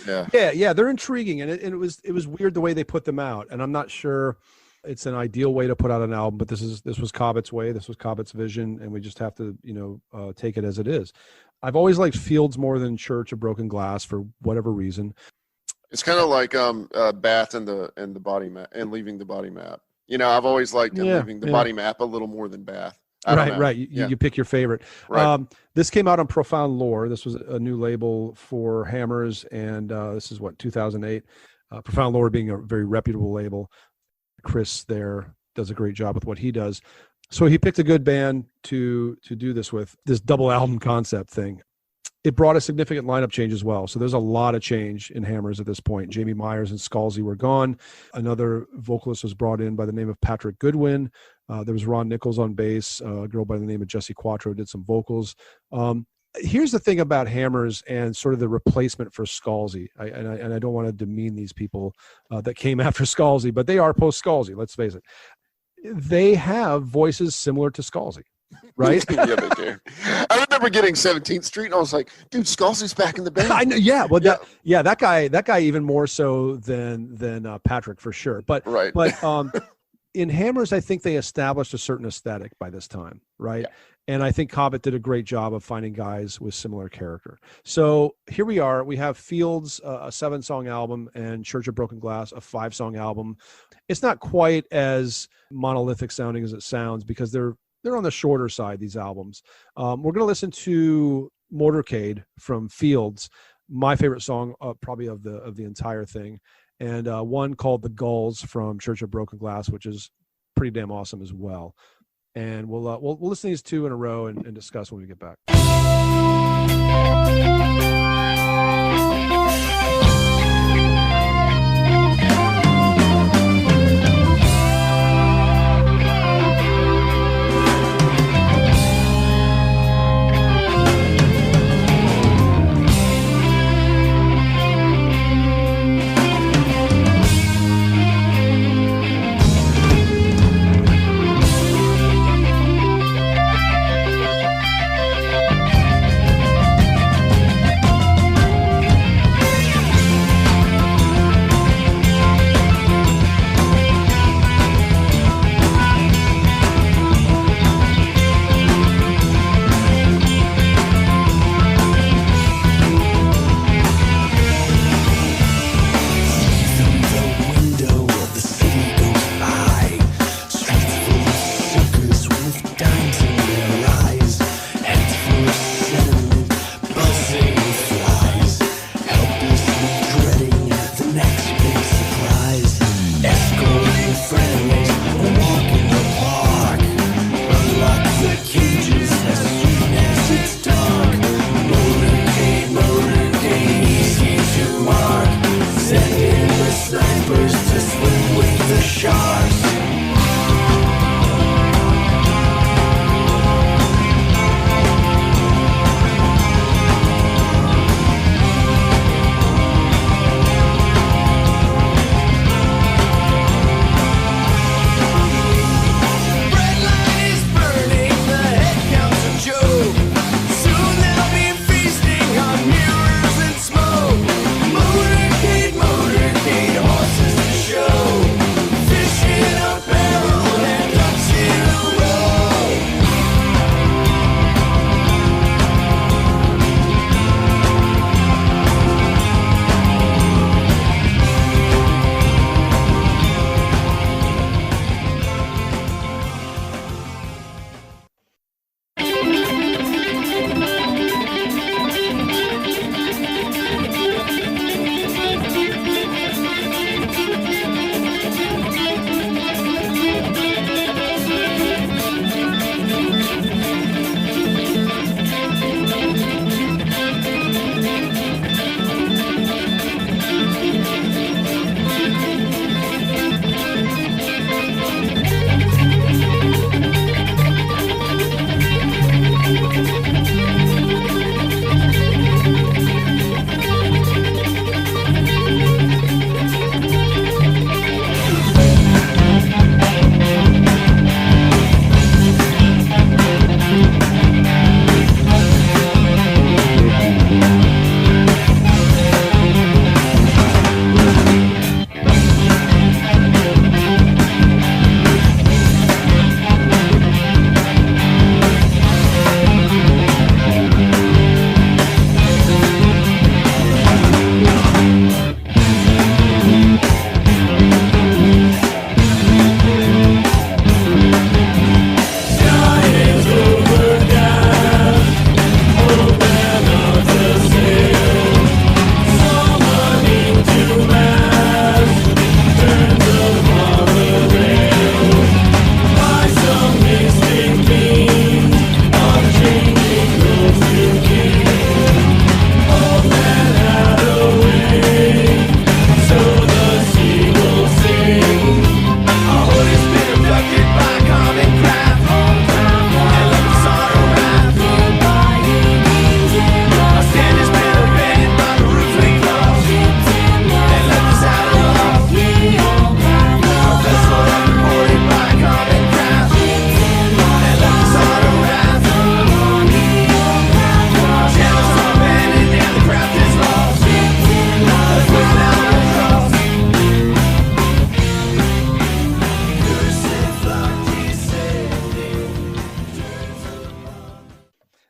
Yeah. They're intriguing, and it was weird the way they put them out, and I'm not sure it's an ideal way to put out an album, but this was Cobbett's way. This was Cobbett's vision, and we just have to take it as it is. I've always liked Fields more than Church of Broken Glass for whatever reason. It's kind of like Bath and the body map and Leaving the Body Map. I've always liked Leaving the Body Map a little more than Bath. Right. You pick your favorite. Right. This came out on Profound Lore. This was a new label for Hammers, and this is 2008. Profound Lore being a very reputable label. Chris there does a great job with what he does. So he picked a good band to do this with, this double album concept thing. It brought a significant lineup change as well. So there's a lot of change in Hammers at this point. Jamie Myers and Scalzi were gone. Another vocalist was brought in by the name of Patrick Goodwin. There was Ron Nichols on bass. A girl by the name of Jessie Quattro did some vocals. Here's the thing about Hammers and sort of the replacement for Scalzi. And I don't want to demean these people that came after Scalzi, but they are post-Scalzi, let's face it. They have voices similar to Scalzi. right? Yeah, they do. I remember getting 17th Street, and I was like, "Dude, Scalzi's back in the band." I know, yeah. Well, that guy even more so than Patrick for sure. But right. In Hammers, I think they established a certain aesthetic by this time, right? Yeah. And I think Cobbett did a great job of finding guys with similar character. So here we are. We have Fields, a 7-song album, and Church of Broken Glass, a 5-song album. It's not quite as monolithic sounding as it sounds because they're on the shorter side, these albums. We're going to listen to Motorcade from Fields, my favorite song probably of the entire thing, and one called The Gulls from Church of Broken Glass, which is pretty damn awesome as well. And we'll listen to these two in a row and discuss when we get back.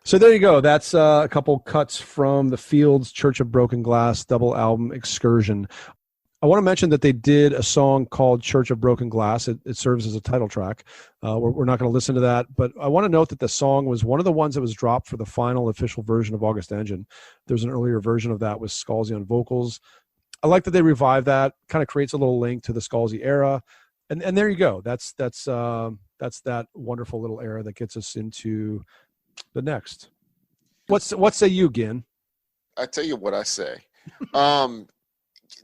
So there you go. That's a couple cuts from the Fields Church of Broken Glass double album Excursion. I want to mention that they did a song called Church of Broken Glass. It serves as a title track. We're not going to listen to that, but I want to note that the song was one of the ones that was dropped for the final official version of August Engine. There's an earlier version of that with Scalzi on vocals. I like that they revived that. Kind of creates a little link to the Scalzi era, and there you go. That's that wonderful little era that gets us into the next. What say you, Gin? I tell you what I say.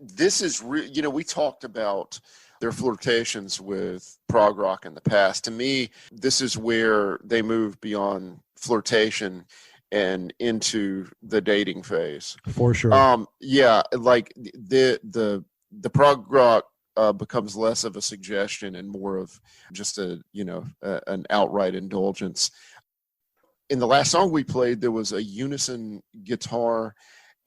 This is we talked about their flirtations with prog rock in the past. To me, this is where they move beyond flirtation and into the dating phase. For sure. Yeah, like the prog rock becomes less of a suggestion and more of just an outright indulgence. In the last song we played, there was a unison guitar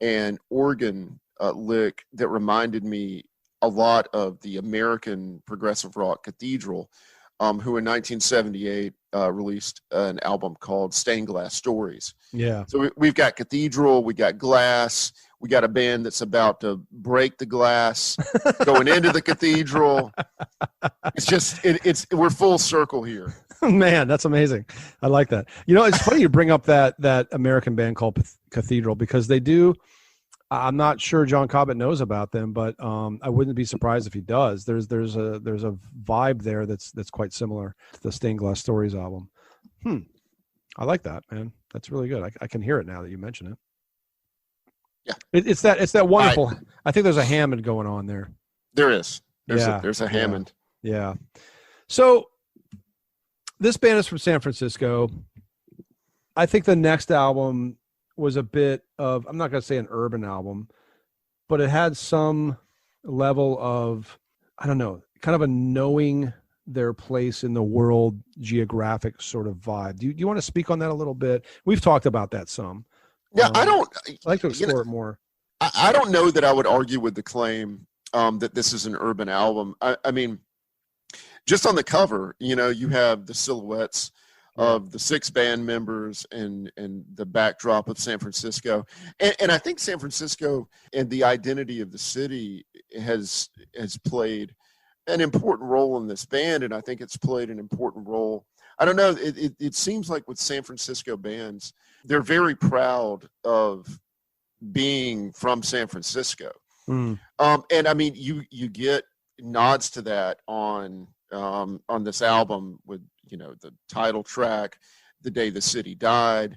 and organ lick that reminded me a lot of the American progressive rock Cathedral, who in 1978 released an album called Stained Glass Stories. Yeah. So we've got Cathedral, we got Glass, we got a band that's about to break the glass, going into the Cathedral. It's just, we're full circle here. Man, that's amazing. I like that. It's funny you bring up that American band called Cathedral, because they do. I'm not sure John Cobbett knows about them, but I wouldn't be surprised if he does. There's a vibe there that's quite similar to the Stained Glass Stories album. I like that, man. That's really good. I can hear it now that you mention it. Yeah, it's that wonderful. I think there's a Hammond going on there. There is. There's a Hammond. Yeah. So this band is from San Francisco. I think the next album was a bit of, I'm not going to say an urban album, but it had some level of, I don't know, kind of a knowing their place in the world geographic sort of vibe. Do you want to speak on that a little bit? We've talked about that some. Yeah, I'd like to explore it more. I don't know that I would argue with the claim that this is an urban album. I mean, just on the cover, you have the silhouettes of the 6 band members and the backdrop of San Francisco. And I think San Francisco and the identity of the city has played an important role in this band. And I think it's played an important role. I don't know. It seems like with San Francisco bands, they're very proud of being from San Francisco. And I mean, you get nods to that on this album with, the title track, The Day the City Died.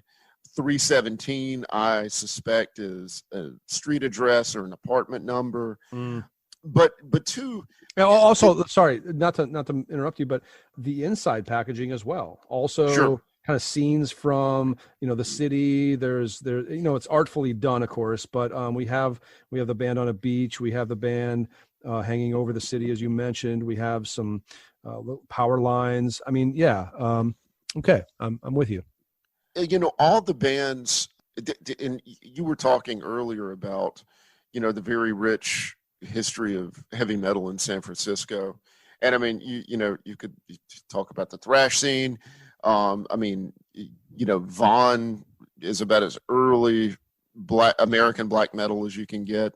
317, I suspect, is a street address or an apartment number. But two. Also, sorry, not to interrupt you, but the inside packaging as well. Also, kind of scenes from the city. There's it's artfully done, of course, but we have the band on a beach. We have the band hanging over the city, as you mentioned. We have some power lines. I mean, okay, I'm with you. All the bands, and you were talking earlier about the very rich history of heavy metal in San Francisco, and I mean, you could talk about the thrash scene. I mean, Vaughn is about as early American black metal as you can get.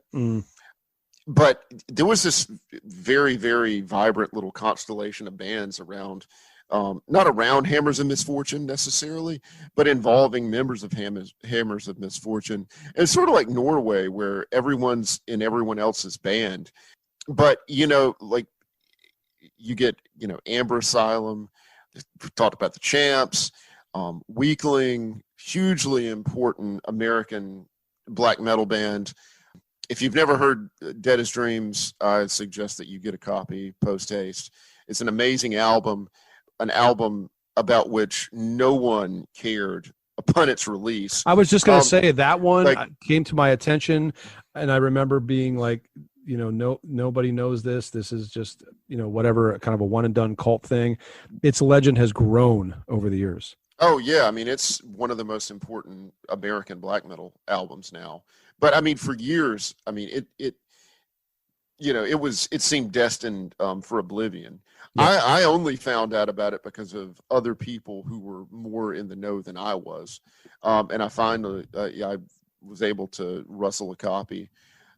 But there was this very, very vibrant little constellation of bands around, not around Hammers of Misfortune necessarily, but involving members of Hammers of Misfortune. And it's sort of like Norway, where everyone's in everyone else's band. But, like you get, Amber Asylum, we talked about the Champs, Weakling, hugely important American black metal band. If you've never heard Dead as Dreams, I suggest that you get a copy post haste. It's an amazing album, an album about which no one cared upon its release. I was just going to say that one came to my attention, and I remember being like, nobody knows this. This is just, whatever, kind of a one and done cult thing. Its legend has grown over the years. Oh yeah. I mean, it's one of the most important American black metal albums now. But I mean, for years, I mean, it seemed destined for oblivion. Yeah. I only found out about it because of other people who were more in the know than I was. And I finally, I was able to rustle a copy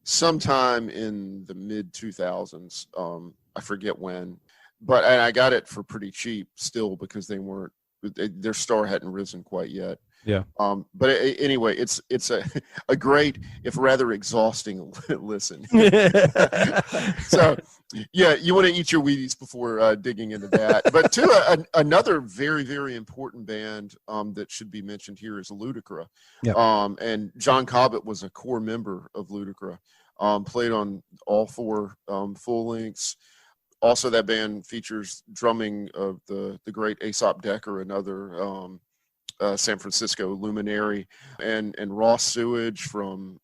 sometime in the mid 2000s. I forget when, and I got it for pretty cheap still because their star hadn't risen quite yet. Yeah. But anyway, it's a great, if rather exhausting listen. So yeah, you want to eat your Wheaties before digging into that. But another very, very important band that should be mentioned here is Ludicra. Yep. And John Cobbett was a core member of Ludicra. Played on all 4 full lengths. Also, that band features drumming of the great Aesop Decker, another San Francisco luminary, and Ross Sewage from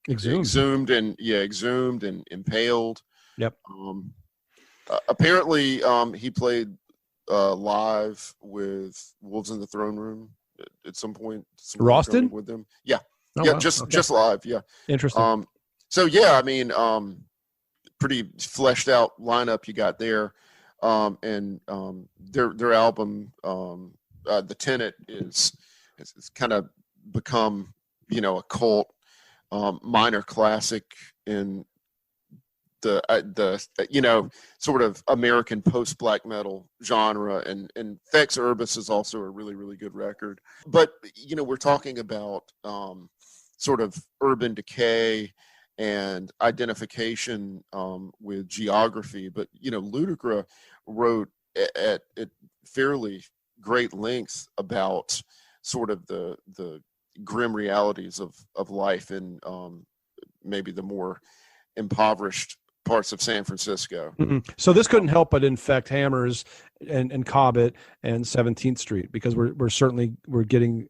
Exhumed and Impaled. Yep. Apparently, he played live with Wolves in the Throne Room at some point. Ross did with them. Yeah. Oh, yeah. wow. Just live. Yeah. Interesting. So yeah, I mean, pretty fleshed out lineup you got there, and their album, The Tenant, is kind of become a cult minor classic in the sort of American post black metal genre, and Fex Urbis is also a really, really good record. But we're talking about sort of urban decay and identification with geography. But Ludicra wrote at fairly great length about sort of the grim realities of life in maybe the more impoverished parts of San Francisco. Mm-hmm. So this couldn't help but infect Hammers and Cobbett and 17th Street, because we're getting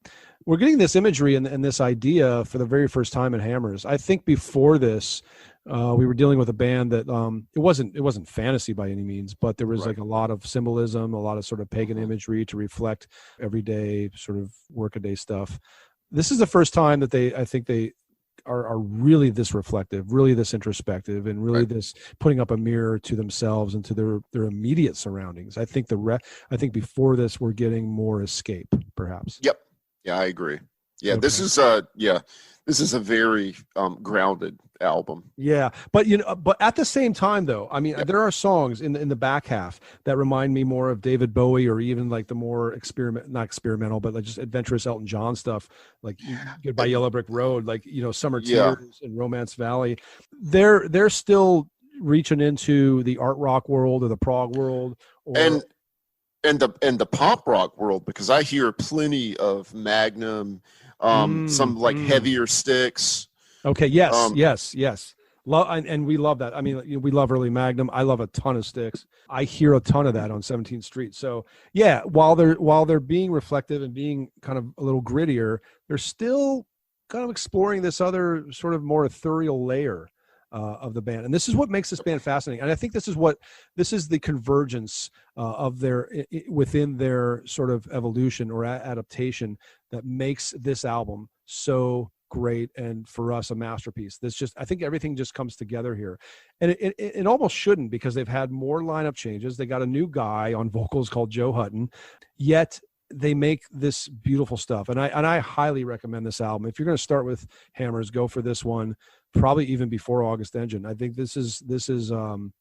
this imagery and this idea for the very first time in Hammers. I think before this, we were dealing with a band that it wasn't fantasy by any means, but there was right. like a lot of symbolism, a lot of sort of pagan imagery to reflect everyday sort of workaday stuff. This is the first time that I think they are really this reflective, really this introspective, and really this putting up a mirror to themselves and to their immediate surroundings. I think before this we're getting more escape, perhaps. Yep. Yeah, I agree. Yeah, okay. This is a very grounded album. Yeah, but but at the same time, though, I mean, there are songs in the back half that remind me more of David Bowie, or even like the more not experimental, but like just adventurous Elton John stuff, like Goodbye Yellow Brick Road, like Summer Tears and Romance Valley. They're still reaching into the art rock world or the prog world, and the pop rock world, because I hear plenty of Magnum. Some like heavier sticks. Okay. Yes. And we love that. I mean, we love early Magnum. I love a ton of Styx. I hear a ton of that on 17th Street. So yeah, while they're being reflective and being kind of a little grittier, they're still kind of exploring this other sort of more ethereal layer of the band. And this is what makes this band fascinating. And I think this is the convergence of within their sort of evolution or adaptation that makes this album so great, and for us a masterpiece. I think everything just comes together here, and it almost shouldn't, because they've had more lineup changes. They got a new guy on vocals called Joe Hutton, yet they make this beautiful stuff. And I highly recommend this album. If you're going to start with Hammers, go for this one, probably even before August Engine. I think this album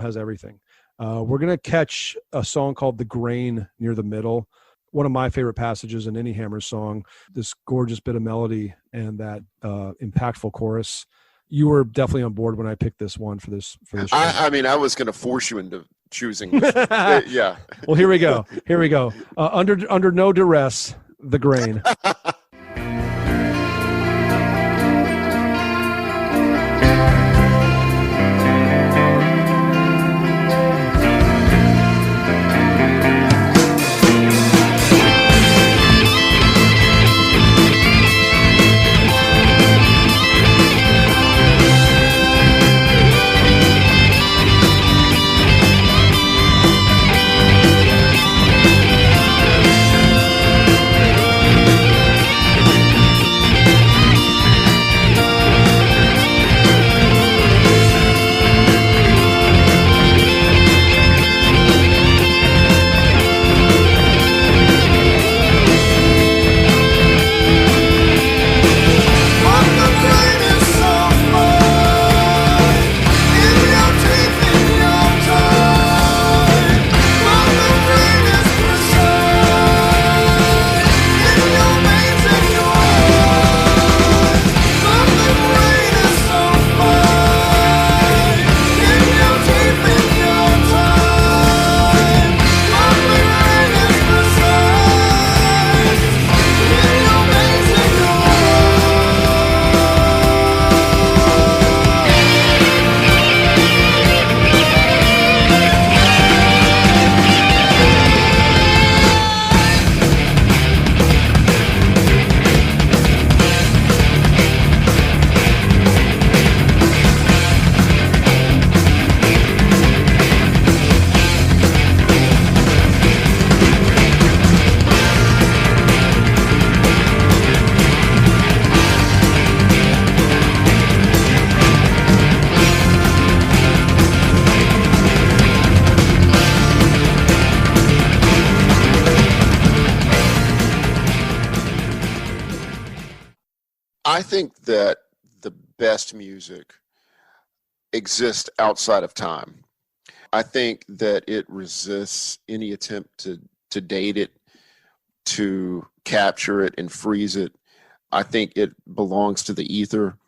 has everything. We're going to catch a song called The Grain near the middle. One of my favorite passages in any Hammers song, this gorgeous bit of melody and that impactful chorus. You were definitely on board when I picked this one for this show. I mean, I was going to force you into choosing this. Yeah. Well, here we go. Under no duress, The Grain. I think that the best music exists outside of time. I think that it resists any attempt to date it, to capture it and freeze it. I think it belongs to the ether.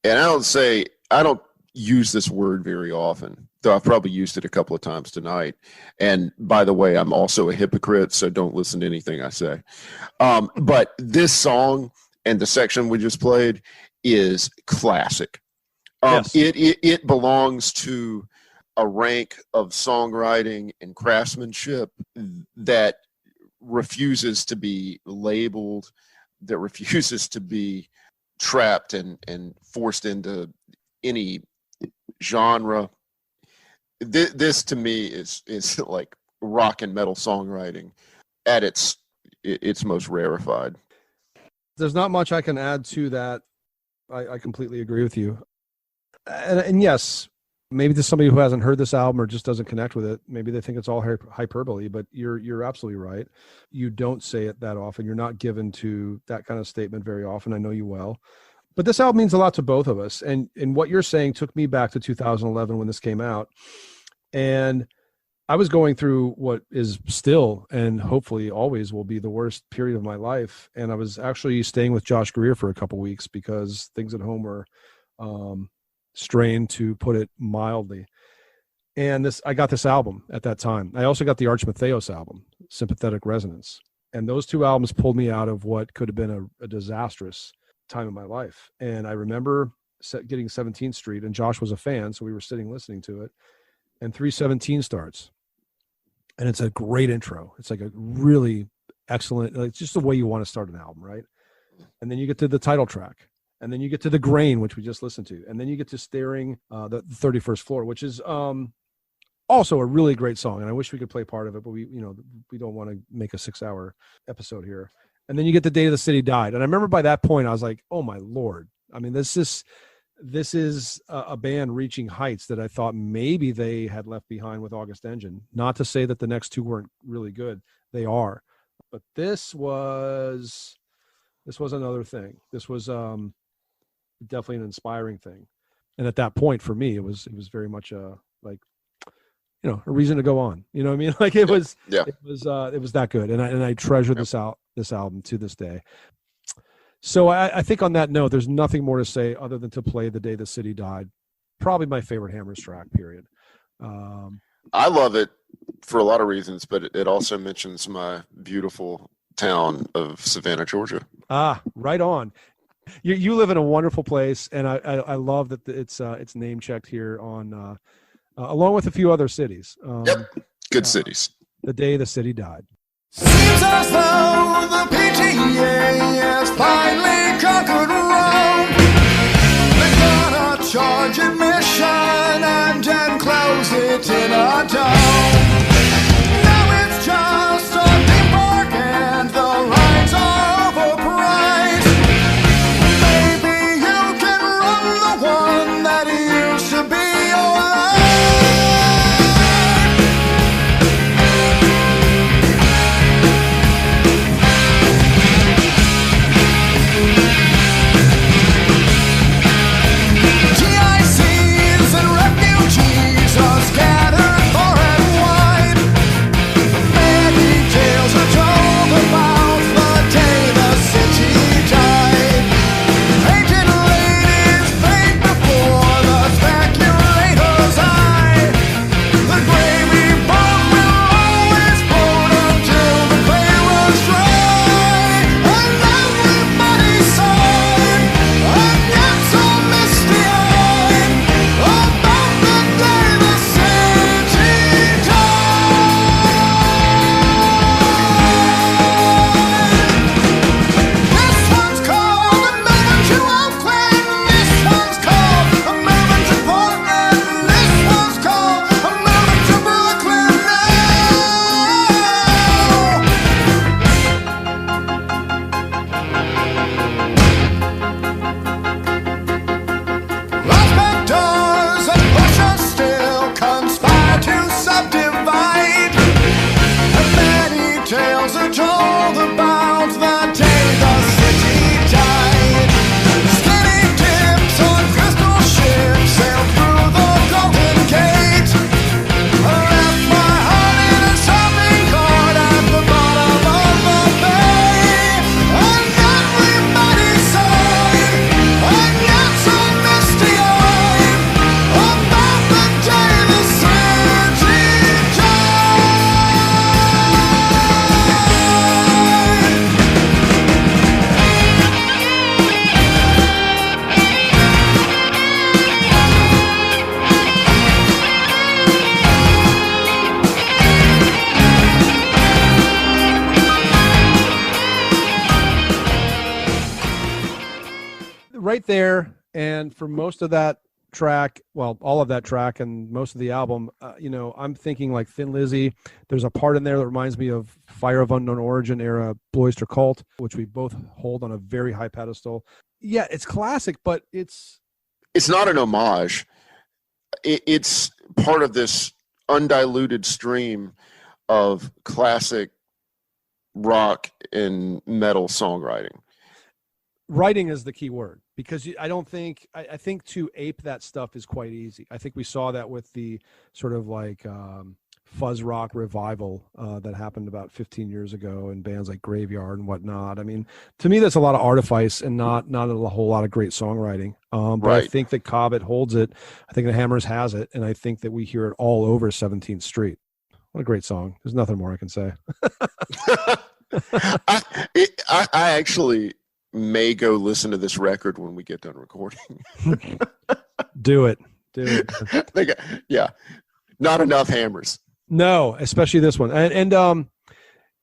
And I don't use this word very often, though I've probably used it a couple of times tonight. And by the way, I'm also a hypocrite, so don't listen to anything I say. But this song and the section we just played is classic. Yes. It belongs to a rank of songwriting and craftsmanship that refuses to be labeled, that refuses to be trapped and forced into any genre. This to me is like rock and metal songwriting at its most rarefied. There's not much I can add to that. I completely agree with you. And yes, maybe there's somebody who hasn't heard this album or just doesn't connect with it. Maybe they think it's all hyperbole, but you're absolutely right. You don't say it that often. You're not given to that kind of statement very often. I know you well. But this album means a lot to both of us. And what you're saying took me back to 2011 when this came out. And I was going through what is still and hopefully always will be the worst period of my life. And I was actually staying with Josh Greer for a couple weeks because things at home were strained, to put it mildly. And I got this album at that time. I also got the Arch Matheos album, Sympathetic Resonance. And those two albums pulled me out of what could have been a disastrous time in my life. And I remember getting 17th Street, and Josh was a fan, so we were sitting listening to it. And 317 starts. And it's a great intro. It's like a really excellent, like just the way you want to start an album, right? And then you get to the title track. And then you get to The Grain, which we just listened to. And then you get to Staring the 31st Floor, which is also a really great song. And I wish we could play part of it, but we don't want to make a 6-hour episode here. And then you get The Day the City Died. And I remember by that point, I was like, oh my Lord. I mean, this is a band reaching heights that I thought maybe they had left behind with August Engine. Not to say that the next two weren't really good. They are. But this was another thing. This was definitely an inspiring thing. And at that point for me, it was very much a reason to go on. You know what I mean? Like it was that good. And I treasure this album to this day. So I think on that note, there's nothing more to say other than to play The Day the City Died. Probably my favorite Hammers track, period. I love it for a lot of reasons, but it also mentions my beautiful town of Savannah, Georgia. Ah, right on. You live in a wonderful place, and I love that it's name checked here on along with a few other cities. Yep, good cities. The Day the City Died. Seems as though the PTA has finally conquered Rome. They're gonna charge admission and then close it in a dome. Now it's just a theme park and the rides are overpriced. Maybe you can run the one that used to be alright. TICs and refugees are scattered for there, and for most of that track, well, all of that track and most of the album, I'm thinking like Thin Lizzy. There's a part in there that reminds me of Fire of Unknown Origin era Blue Oyster Cult, which we both hold on a very high pedestal. Yeah, it's classic, but it's not an homage. It's part of this undiluted stream of classic rock and metal songwriting. Writing is the key word, because I think to ape that stuff is quite easy. I think we saw that with the sort of like fuzz rock revival that happened about 15 years ago in bands like Graveyard and whatnot. I mean, to me, that's a lot of artifice and not a whole lot of great songwriting. But right. I think that Cobbett holds it. I think the Hammers has it. And I think that we hear it all over 17th Street. What a great song. There's nothing more I can say. I actually may go listen to this record when we get done recording. Do it. Yeah. Not enough Hammers. No, especially this one. And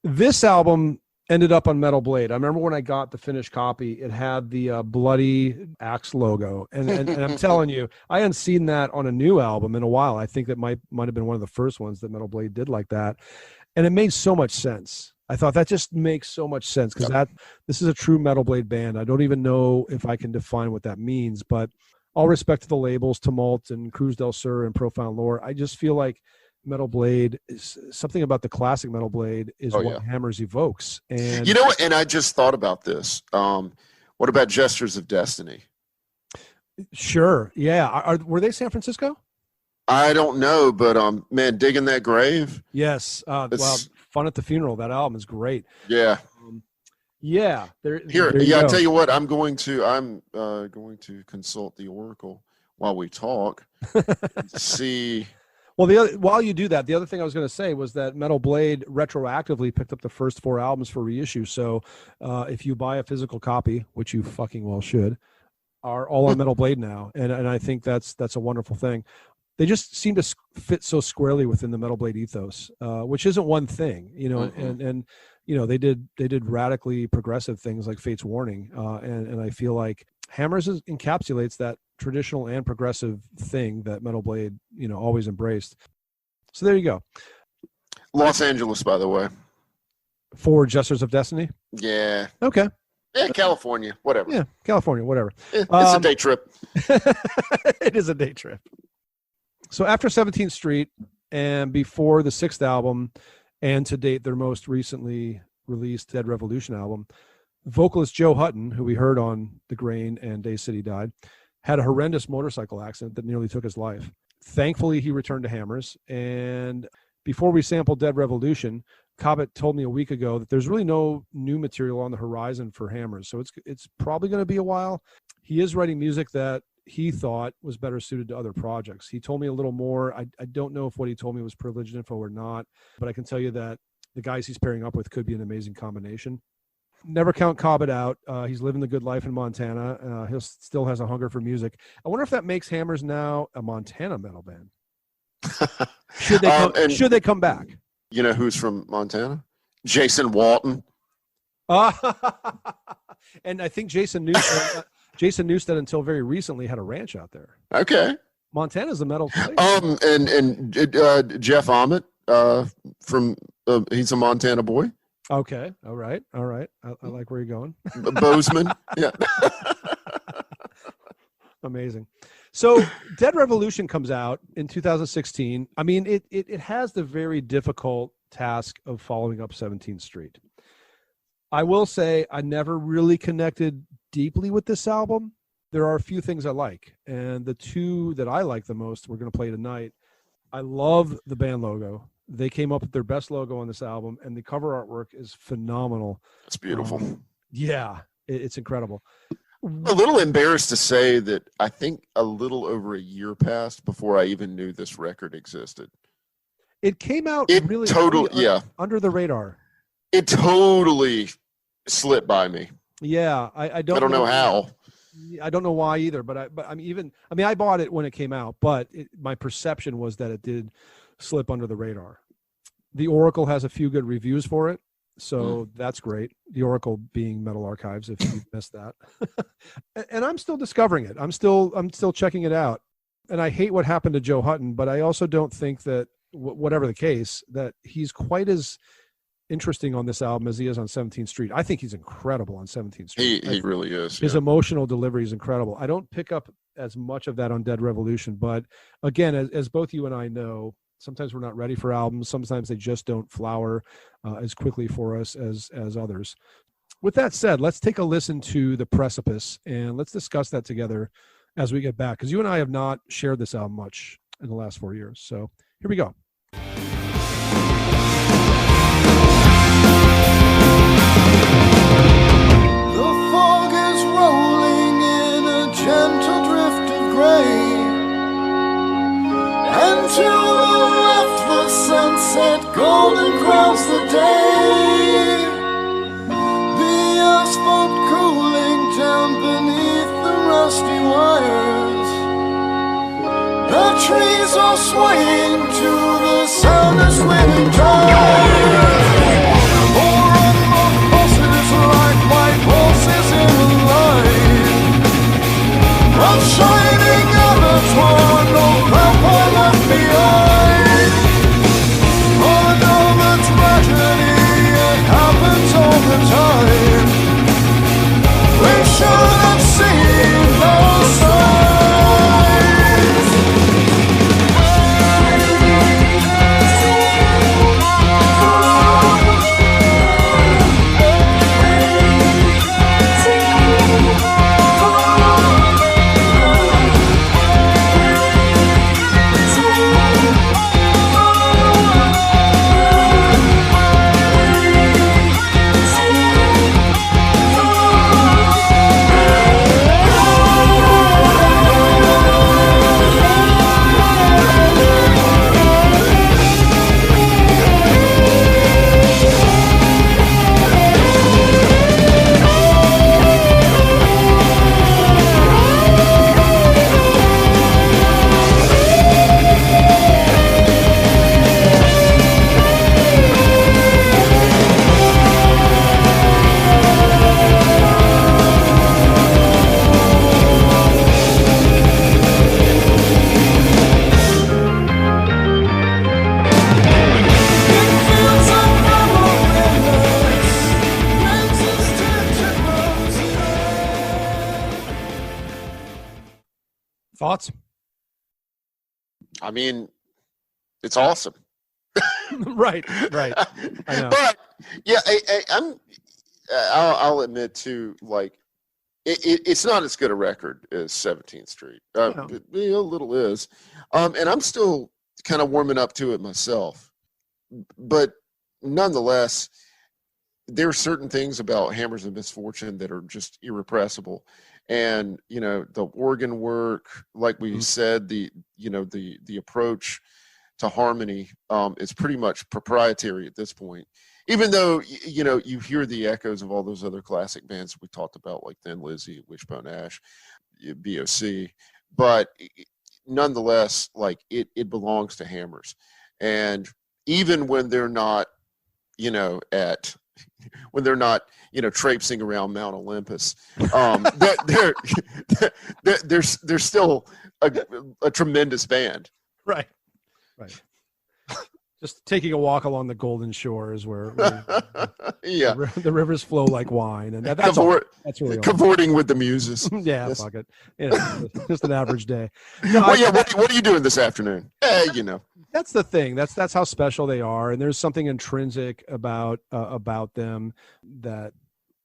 this album ended up on Metal Blade. I remember when I got the finished copy, it had the bloody axe logo. And I'm telling you, I hadn't seen that on a new album in a while. I think that might have been one of the first ones that Metal Blade did like that. And it made so much sense. I thought that just makes so much sense, because this is a true Metal Blade band. I don't even know if I can define what that means, but all respect to the labels, Tumult and Cruz del Sur and Profound Lore. I just feel like Metal Blade is something about the classic Metal Blade is what Hammers evokes. And you know what? And I just thought about this. What about Gestures of Destiny? Sure. Yeah. Were they San Francisco? I don't know, but man, Digging That Grave. Yes. Well, Fun at the Funeral. That album is great. Yeah. Yeah. There I tell you what, I'm going to consult the Oracle while we talk. See. Well, while you do that, the other thing I was going to say was that Metal Blade retroactively picked up the first 4 albums for reissue. So if you buy a physical copy, which you fucking well should, are all on Metal Blade now, and I think that's a wonderful thing. They just seem to fit so squarely within the Metal Blade ethos, which isn't one thing, and they did radically progressive things like Fate's Warning, and I feel like Hammers encapsulates that traditional and progressive thing that Metal Blade, always embraced. So there you go. Los Angeles, by the way. For Gestures of Destiny? Yeah. Okay. Yeah, California, whatever. Yeah, California, whatever. It's a day trip. It is a day trip. So after 17th Street and before the 6th album, and to date their most recently released Dead Revolution album, vocalist Joe Hutton, who we heard on The Grain and Day City Died, had a horrendous motorcycle accident that nearly took his life. Thankfully, he returned to Hammers. And before we sampled Dead Revolution, Cobbett told me a week ago that there's really no new material on the horizon for Hammers. So it's probably going to be a while. He is writing music that he thought was better suited to other projects. He told me a little more. I don't know if what he told me was privileged info or not, but I can tell you that the guys he's pairing up with could be an amazing combination. Never count Cobbett out. He's living the good life in Montana. He still has a hunger for music. I wonder if that makes Hammers now a Montana metal band. Should they come back? You know who's from Montana? Jason Walton. And I think Jason Newsted until very recently had a ranch out there. Okay. Montana's a metal place. And Jeff Ament from he's a Montana boy. Okay. All right. I like where you're going. Bozeman. Yeah. Amazing. So Dead Revolution comes out in 2016. I mean, it has the very difficult task of following up 17th Street. I will say I never really connected deeply with this album. There are a few things I like, and the 2 that I like the most we're going to play tonight. I love the band logo. They came up with their best logo on this album, and the cover artwork is phenomenal. It's beautiful. Yeah, it's incredible. A little embarrassed to say that I think a little over a year passed before I even knew this record existed. It came out really under the radar. It totally slipped by me. Yeah, I don't know how. I don't know why either, but I bought it when it came out, but my perception was that it did slip under the radar. The Oracle has a few good reviews for it. So that's great. The Oracle being Metal Archives, if you missed that. And I'm still discovering it. I'm still checking it out. And I hate what happened to Joe Hutton, but I also don't think that whatever the case, that he's quite as interesting on this album as he is on 17th Street. I think he's incredible on 17th Street. He really is. His emotional delivery is incredible. I don't pick up as much of that on Dead Revolution, but again, as both you and I know, sometimes we're not ready for albums. Sometimes they just don't flower as quickly for us as others. With that said, let's take a listen to The Precipice, and let's discuss that together as we get back, because you and I have not shared this album much in the last 4 years. So here we go. The fog is rolling in a gentle drift of gray, and to the left the sunset golden crowns the day. The asphalt cooling down beneath the rusty wires, the trees are swaying to the sound of swinging tires. More and more pulses like white horses in a line, a shining abattoir, no vampire left behind. Another tragedy, it happens all the time. We should have seen those signs. Thoughts? I mean, it's awesome. Right. I know. But yeah, I'll admit too, like it's not as good a record as 17th Street. No. A little is, and I'm still kind of warming up to it myself. But nonetheless, there are certain things about Hammers of Misfortune that are just irrepressible. And, you know, the organ work, like we said, the approach to harmony is pretty much proprietary at this point. Even though, you know, you hear the echoes of all those other classic bands we talked about, like Thin Lizzy, Wishbone Ash, BOC. But nonetheless, like it belongs to Hammers. And even when they're not, you know, traipsing around Mount Olympus, they're still a tremendous band. Right. Just taking a walk along the Golden Shores where yeah, the rivers flow like wine, and that's really cavorting with the muses. Yeah, yes. Fuck it. Yeah, just an average day. No, what are you doing this afternoon? You know. That's the thing. That's how special they are, and there's something intrinsic about them that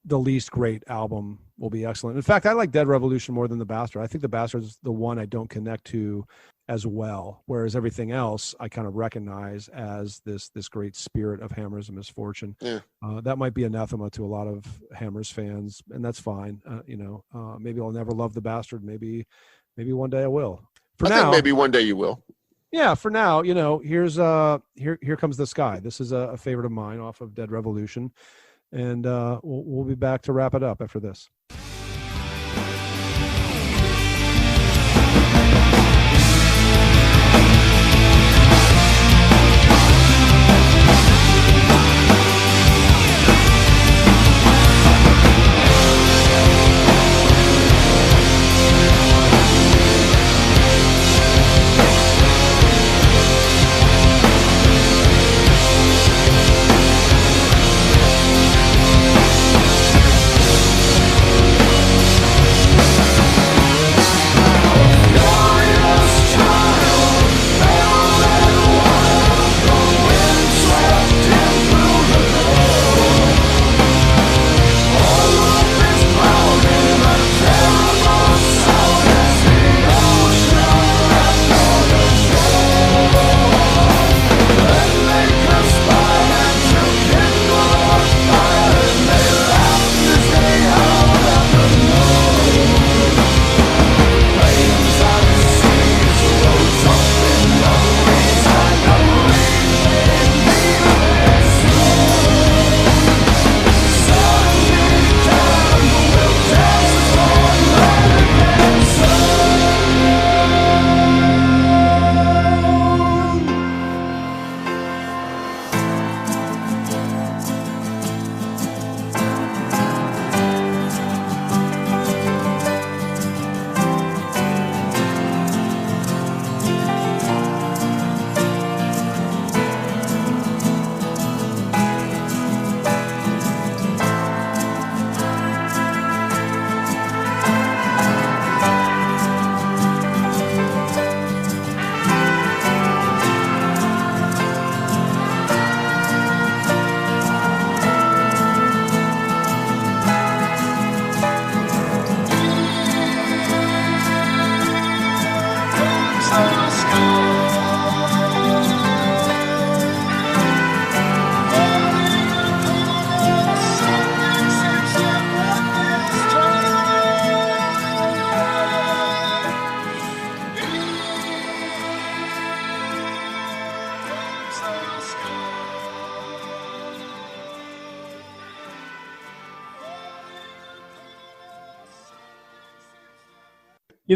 the least great album will be excellent. In fact, I like Dead Revolution more than The Bastard. I think The Bastard is the one I don't connect to as well, whereas everything else I kind of recognize as this great spirit of Hammers of Misfortune. Yeah. That might be anathema to a lot of Hammers fans, and that's fine. Maybe I'll never love The Bastard. Maybe one day I will. I think maybe one day you will. Yeah, for now, you know, here comes the sky. This is a favorite of mine off of Dead Revolution, and we'll be back to wrap it up after this.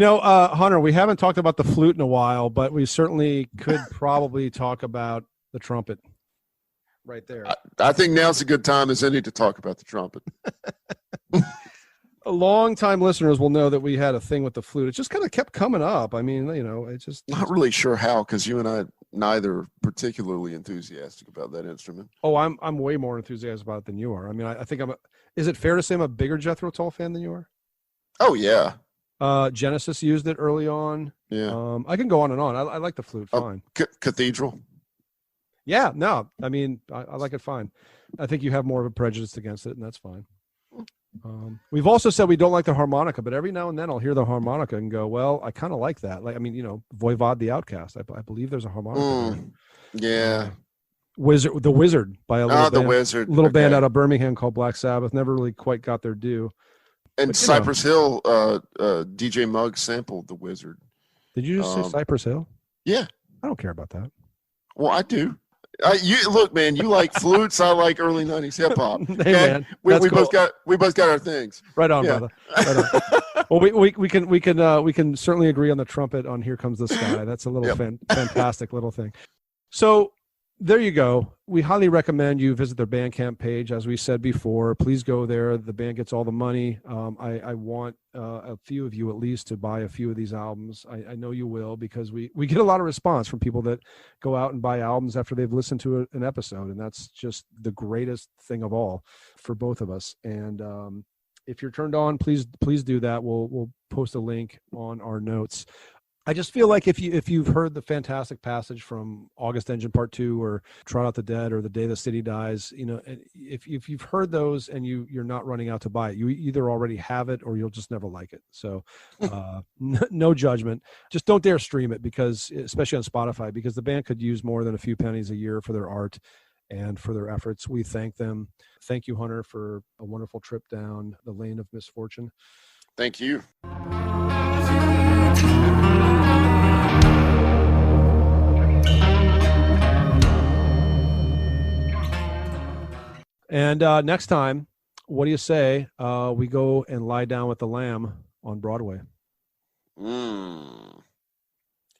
Hunter, we haven't talked about the flute in a while, but we certainly could probably talk about the trumpet right there. I think now's a good time as any to talk about the trumpet. Long-time listeners will know that we had a thing with the flute. It just kind of kept coming up. I mean, it's just not really sure how, because you and I neither particularly enthusiastic about that instrument. Oh, I'm way more enthusiastic about it than you are. I mean, I think is it fair to say I'm a bigger Jethro Tull fan than you are? Oh yeah. Genesis used it early on. Yeah. I can go on and on. I like the flute fine. Cathedral. Yeah, no, I mean, I like it fine. I think you have more of a prejudice against it, and that's fine. We've also said we don't like the harmonica, but every now and then I'll hear the harmonica and go, well, I kind of like that. Like, I mean, Voivod the Outcast. I believe there's a harmonica. Yeah. The Wizard by a little band out of Birmingham called Black Sabbath. Never really quite got their due. And Cypress Hill, DJ Muggs sampled The Wizard. Did you just say Cypress Hill? Yeah. I don't care about that. Well, I do. Look, man, you like flutes. I like early '90s hip hop. Hey, man, we both got our things. Right on, brother. Right on. Well, we can certainly agree on the trumpet on "Here Comes the Sky." That's a little fantastic little thing. So there you go. We highly recommend you visit their Bandcamp page. As we said before, please go there. The band gets all the money. I want a few of you at least to buy a few of these albums. I know you will, because we get a lot of response from people that go out and buy albums after they've listened to an episode. And that's just the greatest thing of all for both of us. And if you're turned on, please do that. We'll post a link on our notes. I just feel like if you've heard the fantastic passage from August Engine Part 2 or Trot Out the Dead or The Day the City Dies, if you've heard those and you're not running out to buy it, you either already have it or you'll just never like it. So no judgment. Just don't dare stream it, because especially on Spotify, because the band could use more than a few pennies a year for their art and for their efforts. We thank them. Thank you, Hunter, for a wonderful trip down the lane of misfortune. Thank you. And next time, what do you say we go and lie down with the Lamb on Broadway?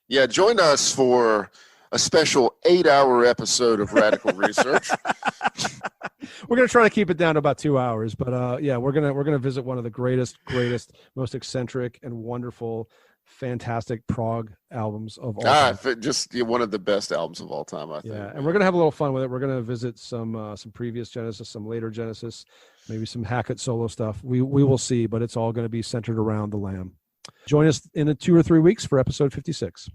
Yeah, join us for a special 8-hour episode of Radical Research. We're going to try to keep it down to about 2 hours, but yeah, we're going to visit one of the greatest, most eccentric and wonderful, fantastic prog albums of all time. Just one of the best albums of all time, I think. Yeah, and we're going to have a little fun with it. We're going to visit some previous Genesis, some later Genesis, maybe some Hackett solo stuff. We will see, but it's all going to be centered around the Lamb. Join us in 2 or 3 weeks for episode 56.